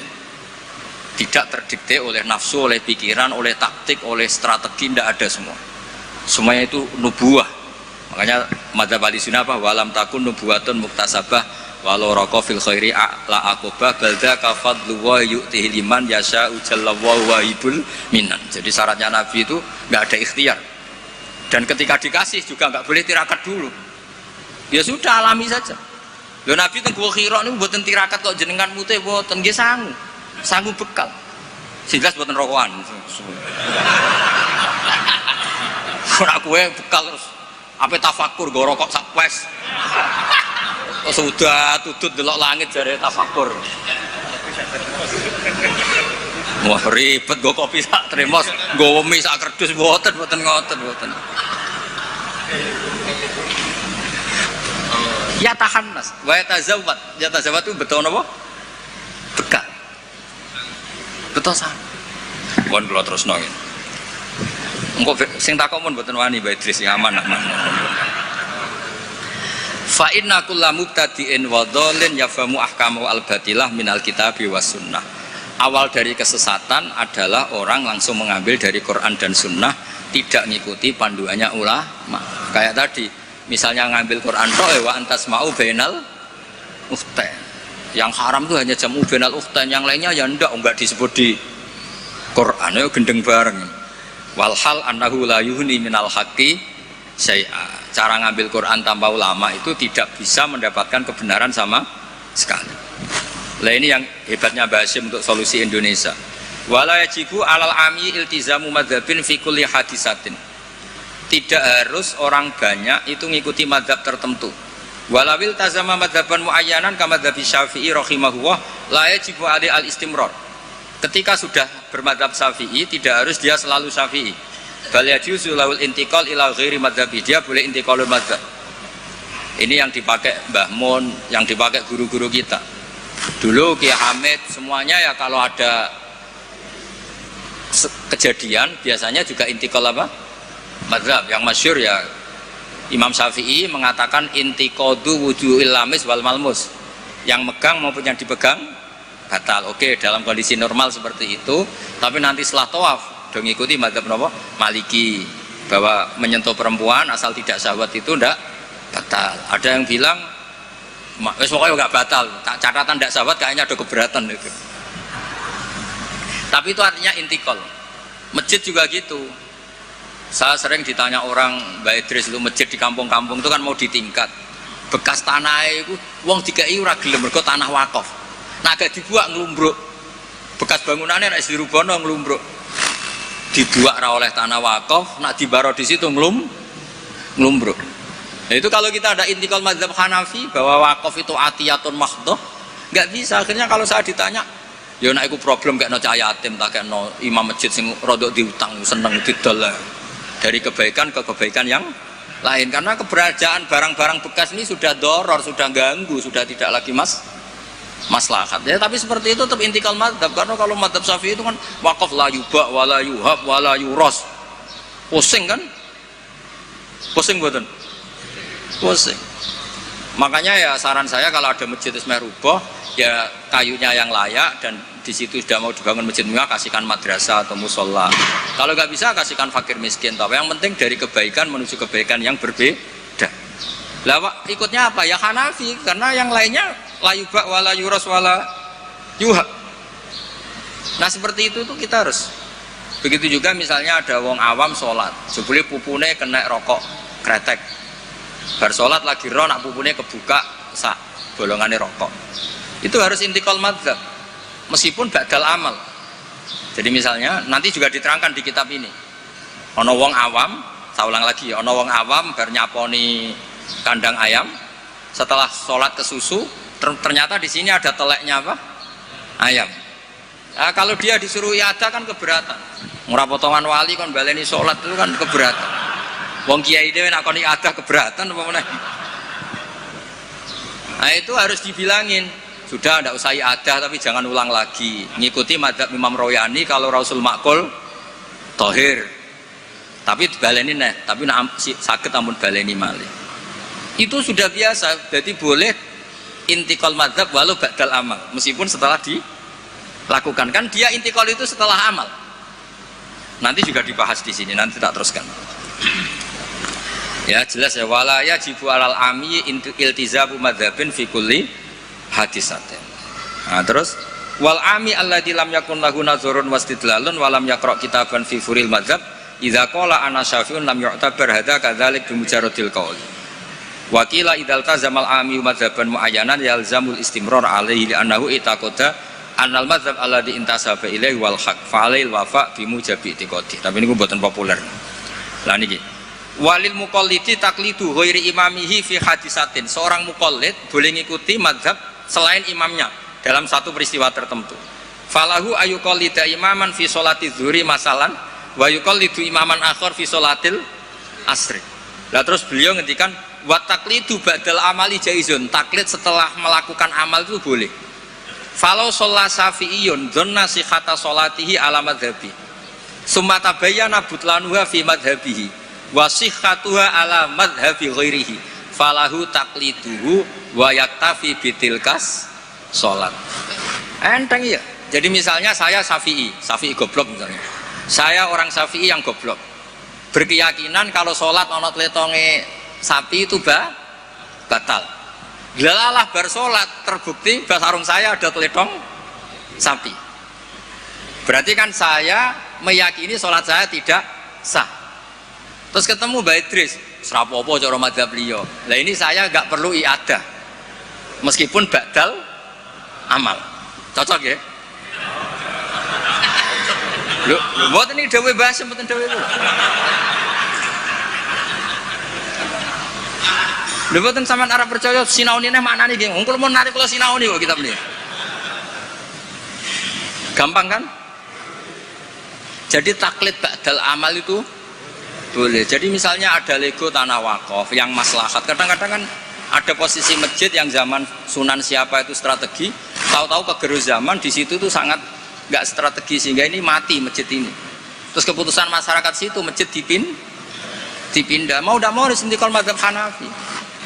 tidak terdikte oleh nafsu, oleh pikiran, oleh taktik, oleh strategi, tidak ada semua. Semuanya itu nubuah. Makanya madzhab Ahlussunnah apa? Walam takun nubuwatun muktasabah walau raqa fil khairi la aqobah balda kafadlu wa yu'tihi liman yasha ujallallahu wahibul minan. Jadi syaratnya Nabi itu nggak ada ikhtiar. Dan ketika dikasih juga nggak boleh tirakat dulu. Ya sudah, alami saja. Lho Nabi teng Gua Hira niku mboten tirakat kok jenengan mute mboten nggih sangu bekal. Jelas mboten rokokan. Ora kowe bekal terus ape tafakur go rokok sak wes. Sudah tutut delok langit jare tafakur. Wah ribet go kopi sak tremos, go mie sak kerdus mboten ngoten. Ya tahannas, wa tazawwad. Ya tazawwad itu betul napa? Bekal. Betul san. Pun kula terusno ngene. Engko sing takok mun mboten wani Mbak Idris sing aman. Fa inna kullu mubtadi'in wa dhalin yafhamu ahkamu al-batilah minal kitabi was sunnah. Awal dari kesesatan adalah orang langsung mengambil dari Quran dan sunnah, tidak mengikuti panduannya ulama. Kayak tadi, misalnya ngambil Quran tok wa antasma'u bainal ukhtain. Yang haram itu hanya jamu bainal ukhtain, yang lainnya ya enggak disebut di Quran, ya gendeng bareng. Walhal annahu la yuhni minal haqqi syai'a. Cara ngambil Quran tanpa ulama itu tidak bisa mendapatkan kebenaran sama sekali. Lah ini yang hebatnya Mbah Hasyim untuk solusi Indonesia. Wala yajibu alal ami iltizamu madzhabin fi kulli hadisatin. Tidak harus orang banyak itu ngikuti madzhab tertentu. Walawil tazama madzhaban muayyanan kama madzhabi Syafi'i rahimahullah la yajibu ali al istimrar. Ketika sudah bermadzhab Syafi'i tidak harus dia selalu Syafi'i. Bal yajuzu laul intiqal ila ghairi madzhabi, dia boleh intiqalul madzhab. Ini yang dipakai Mbah Mun, yang dipakai guru-guru kita. Dulu Ki Hamid semuanya ya kalau ada kejadian biasanya juga intiqal apa? Madzhab. Yang masyhur ya Imam Syafi'i mengatakan intiqadu wujuhil lamis wal malmus. Yang megang maupun yang dipegang batal. Oke, dalam kondisi normal seperti itu, tapi nanti setelah tawaf dong ikuti madzhab napa? Maliki, bahwa menyentuh perempuan asal tidak syahwat itu ndak batal. Ada yang bilang wis pokoknya enggak batal, catatan ndak syahwat kayaknya ada keberatan itu. Tapi itu artinya intikal. Masjid juga gitu. Saya sering ditanya orang, Mbak Idris, lu masjid di kampung-kampung itu kan mau ditingkat. Bekas tanah itu wong dikai ora gelem mergo tanah wakaf. Nah agak dibuat ngelumbruk. Bekas bangunannya nek dirubono ngelumbruk. Dibuat oleh tanah wakaf, nak dibaro di situ ngelumbruk. Nah, itu kalau kita ada intikal mazhab Hanafi bahwa wakaf itu atiyatun mahdhah, nggak bisa. Akhirnya kalau saya ditanya, ya nek iku problem kayak no cahaya yatim, tak kayak no imam masjid sing rodok diutang seneng didol dari kebaikan ke kebaikan yang lain. Karena keberadaan barang-barang bekas ini sudah doror, sudah ganggu, sudah tidak lagi maslahat. Ya, tapi seperti itu tetap intikal madzhab, karena kalau madzhab Syafi'i itu kan wakaf la yuba wala yuhab wala yuros. Pusing kan? Pusing buatan? Pusing. Makanya ya saran saya kalau ada masjid ismeh rubah, ya kayunya yang layak dan di situ sudah mau dibangun masjid mewah, kasihkan madrasah atau musola. Kalau nggak bisa kasihkan fakir miskin. Tapi yang penting dari kebaikan menuju kebaikan yang berbeda. Lah ikutnya apa? Ya Hanafi, karena yang lainnya la yuba wala yuros wala yuhab. Nah seperti itu tuh kita harus. Begitu juga misalnya ada wong awam sholat, sebeli pupune kena rokok kretek. Bar sholat lagi roh nak pupune kebuka sak bolongannya rokok. Itu harus intikal madzhab, meskipun badal amal. Jadi misalnya nanti juga diterangkan di kitab ini. Ono wong awam, saya ulang lagi ya, ono wong awam bar nyaponi kandang ayam, setelah sholat ke susu, ternyata di sini ada teleknya apa? Ayam. Nah, kalau dia disuruh iada kan keberatan. Murah potongan wali kon baleni sholat itu kan keberatan. Wong kiai dhewe nek kon iada keberatan apa meneh. Nah itu harus dibilangin. Sudah tidak usah iada tapi jangan ulang lagi. Ngikuti madzhab Imam Royani kalau Rasul Makul Tohir. Tapi baleni nih, tapi nak sakit ampun baleni malih. Itu sudah biasa, jadi boleh intikal madzhab walau ba'dal amal, meskipun setelah dilakukan. Kan dia intikal itu setelah amal. Nanti juga dibahas di sini, nanti tak teruskan. Ya jelas ya, wala yajibu alal ami iltizamu madzhabin fi kulli hadisatin. Nah, terus wal ami alladzi lam yakun lahu nazarun wastidlalun wa lam yaqra kitaban fi furil madzhab idza qala ana syafi'un lam yu'tabar hadza kadzalik bi mujarradil qaul. Wa qila idzal tazamal ami madzhaban muayyanan yalzamul istimrar alaihi li annahu itaqada annal madzhab alladzi intasaba ilaihi wal haq fa alail wafa bi mujabi itiqadi. Tapi niku mboten populer. Lah niki walil muqallidi taqlidu ghairi imamihi fi hadisatin. Seorang muqallid boleh ngikuti madzhab selain imamnya dalam satu peristiwa tertentu. Falahu ayuqallida imaman fi sholati dzuhri masalan wa yuqallidu imaman akhar fi sholatil asri. Lah terus beliau ngendikan wa taqlidu ba'dal amali jaizun. Taklid setelah melakukan amal itu boleh. Falau sholat syafi'iyun dhanna sihhata sholatihi ala madhabi summa tabayyana butlanuha fi madhabihi wa sihhatuha ala madhabi ghairihi falahu taqliduhu wa yaktafi bitilkas sholat. Enteng ya. Jadi misalnya saya Syafi'i goblok misalnya. Saya orang Syafi'i yang goblok. Berkeyakinan kalau sholat ana tletonge sapi itu batal. Gelalah bar sholat terbukti basarung saya ada teletong sapi. Berarti kan saya meyakini sholat saya tidak sah. Terus ketemu Mbak Idris, serapopo cara madzhab beliau. Lah ini saya nggak perlu iadah, meskipun badal amal. Cocok ya? Lho, buat ini dewe bahasa, buatan dewe itu. Lho, buatan sampean Arab percaya sinau ini maknanya gini. Kalau mau narik kalau sinau ini kok kita beli. Gampang kan? Jadi taklid badal amal itu boleh. Jadi misalnya ada lego tanah wakaf yang maslahat. Kadang-kadang kan ada posisi masjid yang zaman Sunan siapa itu strategi. Tahu-tahu kegerus zaman di situ tuh sangat nggak strategi sehingga ini mati masjid ini. Terus keputusan masyarakat situ masjid dipindah. Mau tidak mau disentikal madzhab Hanafi.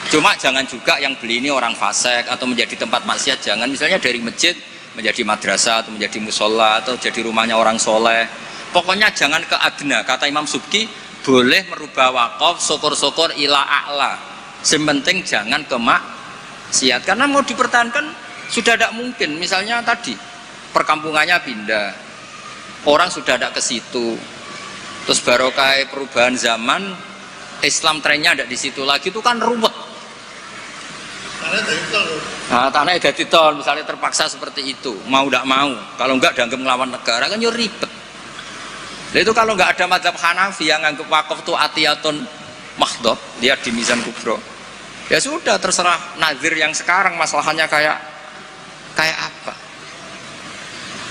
Cuma jangan juga yang beli ini orang fasik atau menjadi tempat maksiat. Jangan misalnya dari masjid menjadi madrasah atau menjadi musola atau jadi rumahnya orang soleh. Pokoknya jangan ke adna. Kata Imam Subki boleh merubah wakaf syukur-syukur ila a'la. Sementing jangan ke maksiat. Karena mau dipertahankan sudah tidak mungkin. Misalnya tadi perkampungannya pindah, orang sudah ada ke situ, terus barokah perubahan zaman, Islam trennya ada di situ lagi, itu kan ruwet. Tanahnya jadi tol, misalnya terpaksa seperti itu, mau tidak mau, kalau enggak dianggap melawan negara kan ya ribet. Nah, itu kalau enggak ada madzhab Hanafi yang anggap wakaf itu atiyatun mahdhah, lihat di Mizan Kubro, ya sudah terserah nazir yang sekarang masalahnya kayak apa.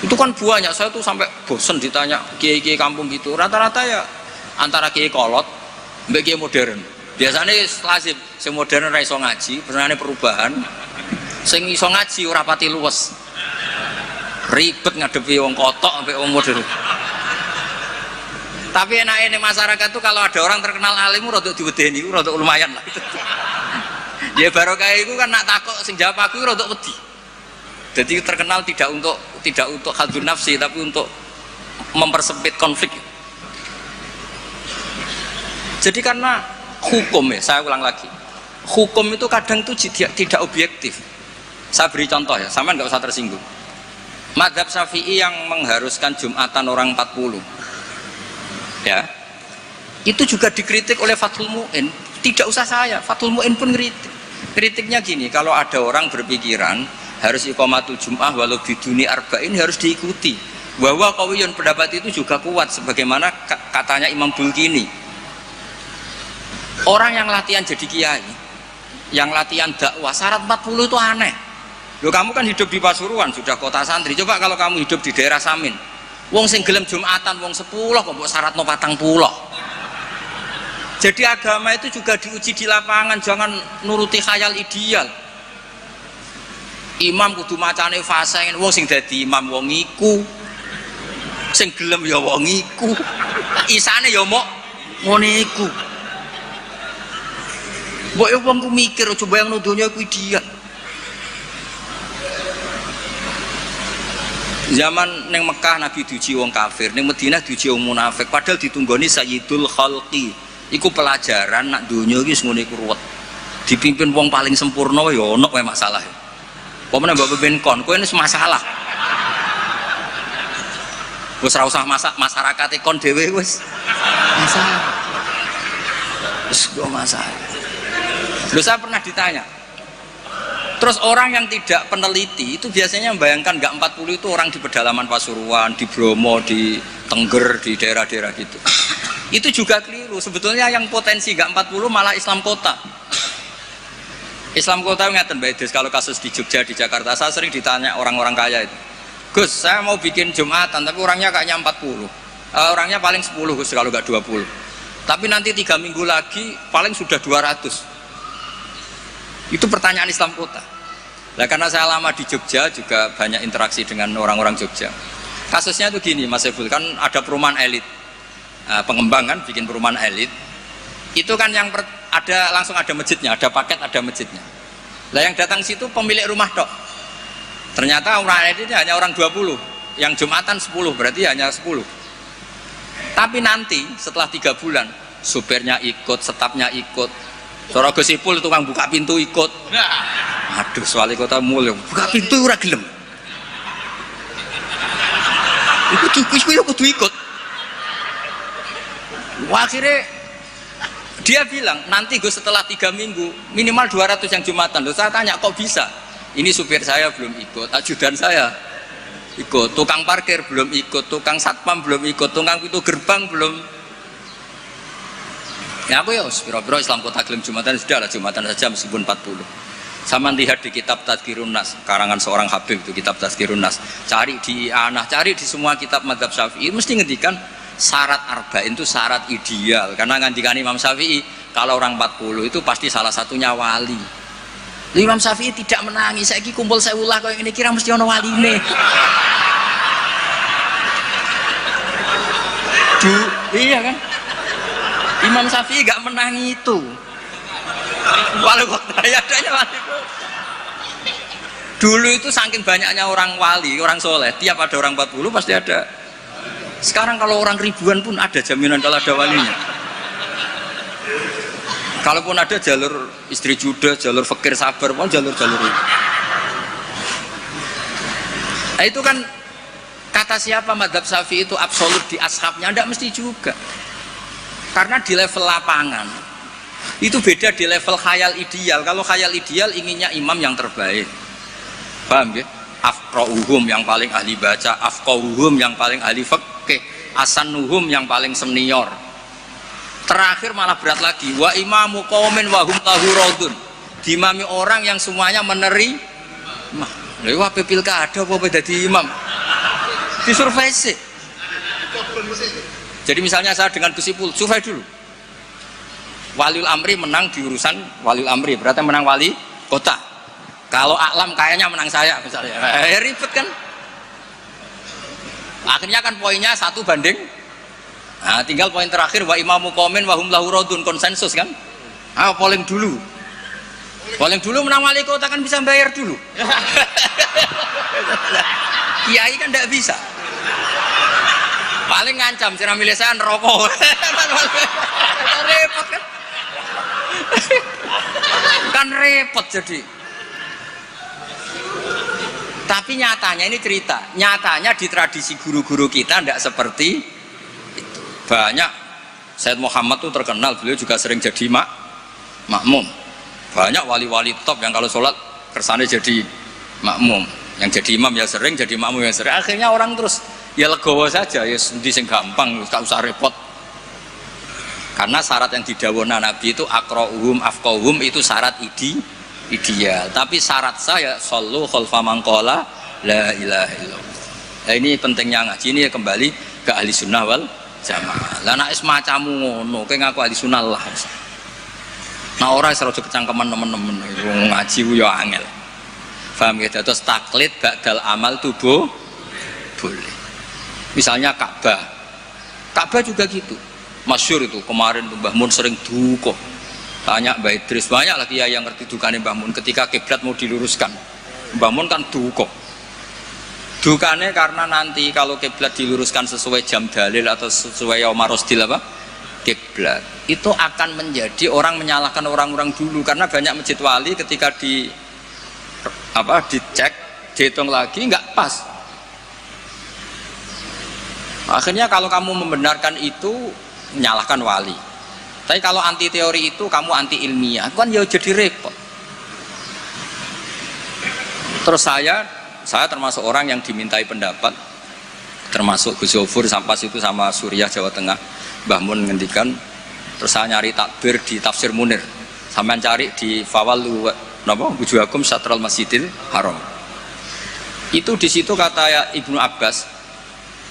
Itu kan banyak, saya tuh sampai bosen ditanya kiai-kiai kampung gitu. Rata-rata ya antara kiai kolot mbek kiai modern. Biasanya lazim sing modern ora iso ngaji, pesenane perubahan. Sing iso ngaji ora pati luwes. Ribet ngadepi wong kotok sampai wong modern. Tapi enake ning masyarakat tuh kalau ada orang terkenal alim rada diwedeni, rada lumayan lah. Ya barokah iku kan nak takok sing jawab aku rada wedi. Jadi terkenal tidak untuk hadzun nafsi tapi untuk mempersempit konflik. Jadi karena hukum ya, saya ulang lagi, hukum itu kadang itu tidak objektif. Saya beri contoh ya, sama nggak usah tersinggung. Madzhab Syafi'i yang mengharuskan Jumatan orang 40, ya, itu juga dikritik oleh Fathul Mu'in. Tidak usah saya, Fathul Mu'in pun kritik. Kritiknya gini, kalau ada orang berpikiran harus iqamatul jum'ah walau biduni arba'in harus diikuti. Bahwa qawiyun pendapat itu juga kuat sebagaimana katanya Imam Bulkini. Orang yang latihan jadi kiai, yang latihan dakwah syarat 40 itu aneh. Loh, kamu kan hidup di Pasuruan, sudah kota santri. Coba kalau kamu hidup di daerah Samin. Wong sing gelem Jumatan wong 10 kok mbok syaratno 40. Jadi agama itu juga diuji di lapangan, jangan nuruti khayal ideal. Imam kudu macane faseng, wong sing dadi imam wong iku, sing gelem ya wong iku, isane ya mok Ngene iku. Mbok yo wong ku mikir coba yang donya iku ideal. Zaman neng Mekah Nabi diuji wong kafir, neng Madinah diuji wong munafik, padahal ditunggoni Sayyidul Khalqi. Iku pelajaran nak donya iki wis ngene iku ruwet. Dipimpin wong paling sempurna ya ono wae masalah. Pemene mbok pimpin kon, kowe wis masalah. Wis ora usah masyarakat kon dhewe wis masalah. Wis go masalah. Lho saya pernah ditanya. Terus orang yang tidak peneliti itu biasanya membayangkan enggak 40 itu orang di pedalaman Pasuruan, di Bromo, di Tengger, di daerah-daerah gitu. Itu juga keliru. Sebetulnya yang potensi enggak 40 malah Islam kota. Islam kota ngeten Mbak Idris, kalau kasus di Jogja, di Jakarta, saya sering ditanya orang-orang kaya itu. Gus, saya mau bikin Jumatan tapi orangnya kayaknya 40. Orangnya paling 10 Gus kalau enggak 20. Tapi nanti 3 minggu lagi paling sudah 200. Itu pertanyaan Islam kota. Nah, karena saya lama di Jogja juga banyak interaksi dengan orang-orang Jogja. Kasusnya itu gini Mas Ebul, kan ada perumahan elit, pengembang kan bikin perumahan elit. Itu kan yang langsung ada masjidnya, ada paket ada masjidnya. Lah yang datang situ pemilik rumah tok. Ternyata orang elit ini hanya orang 20, yang Jumatan 10, berarti hanya 10. Tapi nanti setelah 3 bulan, supirnya ikut, stafnya ikut. Cara Gusipul tukang buka pintu ikut. Aduh, wali kota mulya buka pintu ora gelem. Iku kudu ikut. Wah, akhirnya dia bilang nanti Gus setelah 3 minggu minimal 200 yang Jumatan. Loh, saya tanya kok bisa? Ini supir saya belum ikut, ajudan saya ikut, tukang parkir belum ikut, tukang satpam belum ikut, tukang pintu gerbang belum. Ya aku ya, biro-biro Islam kota gelem Jumatan sudah lah, Jumatan saja meskipun 40. Sama lihat di kitab Tadhkirun Nas, karangan seorang Habib itu kitab Tadhkirun Nas. Cari di Anah, cari di semua kitab Madzhab Syafi'i mesti ngendikan syarat arba'in itu syarat ideal. Karena ngendikan Imam Syafi'i kalau orang 40 itu pasti salah satunya wali. Imam Syafi'i tidak menangis. Saiki kumpul sewulah kau yang ini kira mesti ono waline. Iya kan? Imam Syafi'i gak menang itu. Walau waktu adanya wali. Dulu itu saking banyaknya orang wali, orang soleh, tiap ada orang 40 pasti ada. Sekarang kalau orang ribuan pun ada jaminan kalau ada walinya. Kalaupun ada jalur istri juda, jalur fakir sabar, pun jalur-jalur itu. Nah itu kan kata siapa Madzhab Syafi'i itu absolut di ashabnya, tidak mesti juga. Karena di level lapangan itu beda di level khayal ideal. Kalau khayal ideal inginnya imam yang terbaik, paham ya? Afqahuhum yang paling ahli baca, afqahuhum yang paling ahli fikih, asanuhum yang paling senior. Terakhir malah berat lagi, wa imamu qaumin wa hum lahu radun. Dimami orang yang semuanya menerima. Lha wae pilkada apa dadi imam? Disurvei sih. Jadi misalnya saya dengan Gusipul, survei dulu. Waliul Amri menang di urusan Waliul Amri, berarti menang wali kota. Kalau Aklam kayaknya menang saya misalnya. Ribet kan? Akhirnya kan poinnya 1 banding. Nah, tinggal poin terakhir wa imamu qaumin wa hum lahu radun, konsensus kan? Polling dulu. Polling dulu menang wali kota kan bisa bayar dulu. Kiai kan tidak bisa. Paling ngancam sira milih saya neraka. Repot kan? Kan repot jadi. Tapi nyatanya ini cerita, nyatanya di tradisi guru-guru kita tidak seperti itu. Banyak Sayyid Muhammad tuh terkenal, beliau juga sering jadi makmum. Banyak wali-wali top yang kalau sholat kersane jadi makmum, yang jadi imam ya sering, jadi makmum ya sering. Akhirnya orang terus ya legowo saja, ya sendi sing gampang, gak usah repot. Karena syarat yang didhawuhna Nabi itu aqra'uhum afqahuhum itu syarat ideal. Tapi syarat saya shallu khalfa man qala la ilaha illallah. Nah, ini pentingnya ngaji ini ya kembali ke ahli sunnah wal jamaah. Lah nek semacammu ngono, kowe ngaku ahli sunnah lah. Nah ora iso kecangkeman temen-temen ngaji ku ya angel. Paham ya? Terus taklid ba'dal amal tubuh boleh. Misalnya Ka'bah juga gitu. Masyhur itu kemarin tuh Mbah Mun sering duka. Tanya Mbah Idris, banyak lagi yang ngerti dukane Mbah Mun ketika kiblat mau diluruskan. Mbah Mun kan duka. Dukane karena nanti kalau kiblat diluruskan sesuai jam dalil atau sesuai yaum rosdil apa? Kiblat. Itu akan menjadi orang menyalahkan orang-orang dulu karena banyak masjid wali ketika dicek, dihitung lagi nggak pas. Akhirnya kalau kamu membenarkan itu menyalahkan wali. Tapi kalau anti teori itu kamu anti ilmiah, kan ya jadi repot. Terus saya termasuk orang yang dimintai pendapat, termasuk Gus Yofur sampai situ sama Suriah Jawa Tengah, Mbah Mun ngendikan. Terus saya nyari takbir di Tafsir Munir, sampean cari di Fawal Wujuhakum Syatral Masjidil Haram. Itu di situ kata Ibnu Abbas,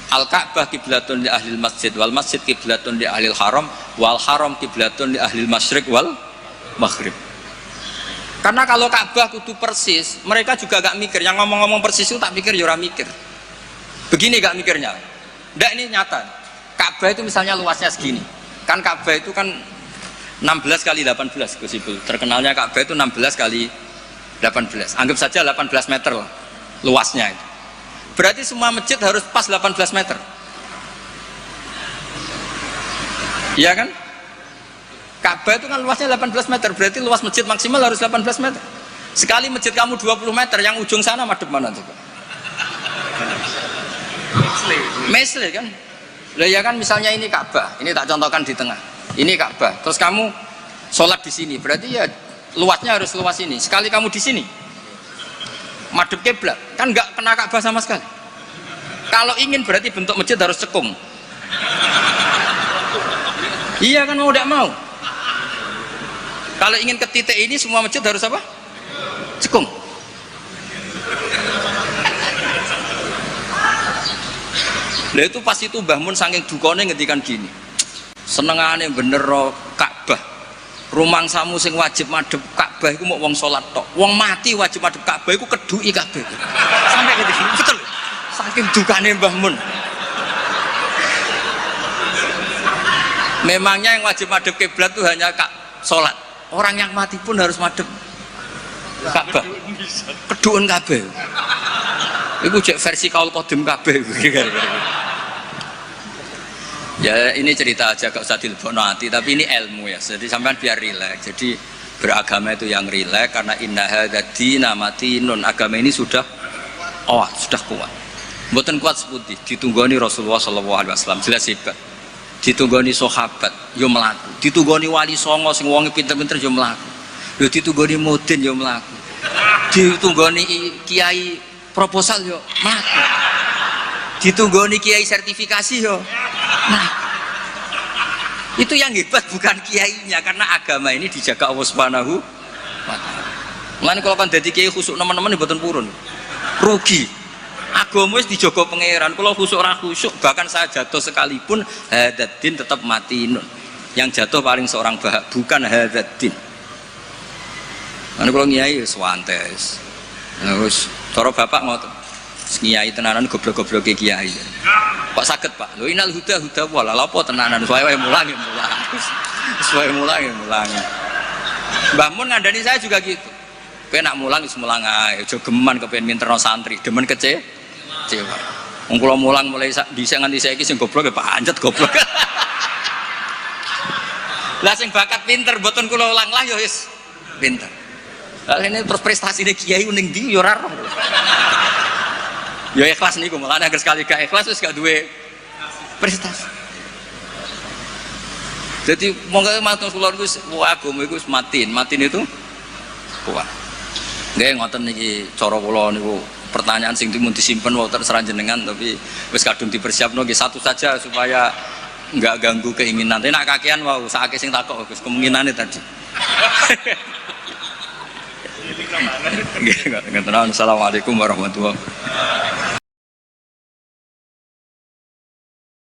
Al-Ka'bah kiblatun li ahlil masjid wal masjid kiblatun li ahlil haram wal haram kiblatun li ahlil masyriq wal maghrib. Karena kalau Ka'bah kudu persis, mereka juga gak mikir. Yang ngomong-ngomong persis itu tak mikir, ya ora mikir. Begini gak mikirnya. Ndak, ini nyata. Ka'bah itu misalnya luasnya segini. Kan Ka'bah itu kan 16 kali 18 Gus Ibul. Terkenalnya Ka'bah itu 16 kali 18. Anggap saja 18 meter lah luasnya itu. Berarti semua masjid harus pas 18 meter. Iya kan? Ka'bah itu kan luasnya 18 meter, berarti luas masjid maksimal harus 18 meter. Sekali masjid kamu 20 meter, yang ujung sana madep mana coba? Mesle kan? Lah ya kan, misalnya ini Ka'bah, ini tak contohkan di tengah. Ini Ka'bah, terus kamu sholat di sini, berarti ya luasnya harus luas ini. Sekali kamu di sini madep kiblat, kan nggak kena Ka'bah sama sekali. Kalau ingin berarti bentuk masjid harus cekung. Iya kan, mau tidak mau. Kalau ingin ke titik ini semua masjid harus apa? Cekung. Lah itu pas itu Mbah Mun saking dukane ngendikan gini. Senengane bener Ka'bah. Rumangsamu sing wajib madhep Ka'bah iku mok wong salat tok. Wong mati wajib madhep Ka'bah iku keduki kabeh. Sampai gitu. Betul. Saking dukane Mbah Mun. Memangnya yang wajib madhep kiblat itu hanya salat. Orang yang mati pun harus madhep Ka'bah. Keduken kabeh. Iku cek versi kaul qadim kabeh. Ya ini cerita aja, gak usah dilebokno hati, tapi ini ilmu ya. Jadi sampean biar rileks. Jadi beragama itu yang rileks karena inna hadzina matinun. Agama ini sudah sudah kuat. Mboten kuat seputih, ditunggoni Rasulullah sallallahu alaihi wasallam jelas hebat. Ditunggoni sahabat yo mlaku. Ditunggoni wali songo sing wonge pinter-pinter yo mlaku. Yo ditunggoni mudin yo mlaku. Ditunggoni kiai proposal yo mlaku. Ditunggoni kiai sertifikasi yo. Nah, itu yang hebat bukan kiainya, karena agama ini dijaga Allah Subhanahu wa taala. Mulane kalau kan dadi kiai khusuk teman-teman mboten purun. Rugi. Agama wis dijaga pangeran. Kalau khusuk ora khusuk, bahkan saya jatuh sekalipun hadzadzin tetap matinun. Yang jatuh paling seorang bukan hadzadzin. Mulane kalau kiai wis wantes. Terus cara bapak ngoten. Kiai tenanan goblok-gobloke kiai. Kok saged Pak? Lho inal huda wala apa tenanan suwe mulang. Mbah Mun ngandani saya juga gitu. Kowe nak mulang wis mulang ae, aja geman kepen minterno santri, demen kecewa. Wong kula mulang mulai dhisik nganti saiki sing goblok ya Pak Anjet goblok. Lah sing bakat pinter mboten kula ulang lah ya wis pinter. Lah ini terus prestasine kiai ning ndi ya ora roh. Ya ikhlas niku, makanya agar sekali gak ikhlas wis gak duwe prestasi. Jadi monggo matur kula niku agama iku matin itu kuat. Nggih ngoten niki cara kula niku pertanyaan sing dimun disimpen wau terserah jenengan, tapi wis kadung dipersiapno nggih satu saja supaya enggak ganggu keinginan. Tapi nek kakean wau sakake sing takok Gus kemungkinane tadi. Assalamualaikum warahmatullahi wabarakatuh.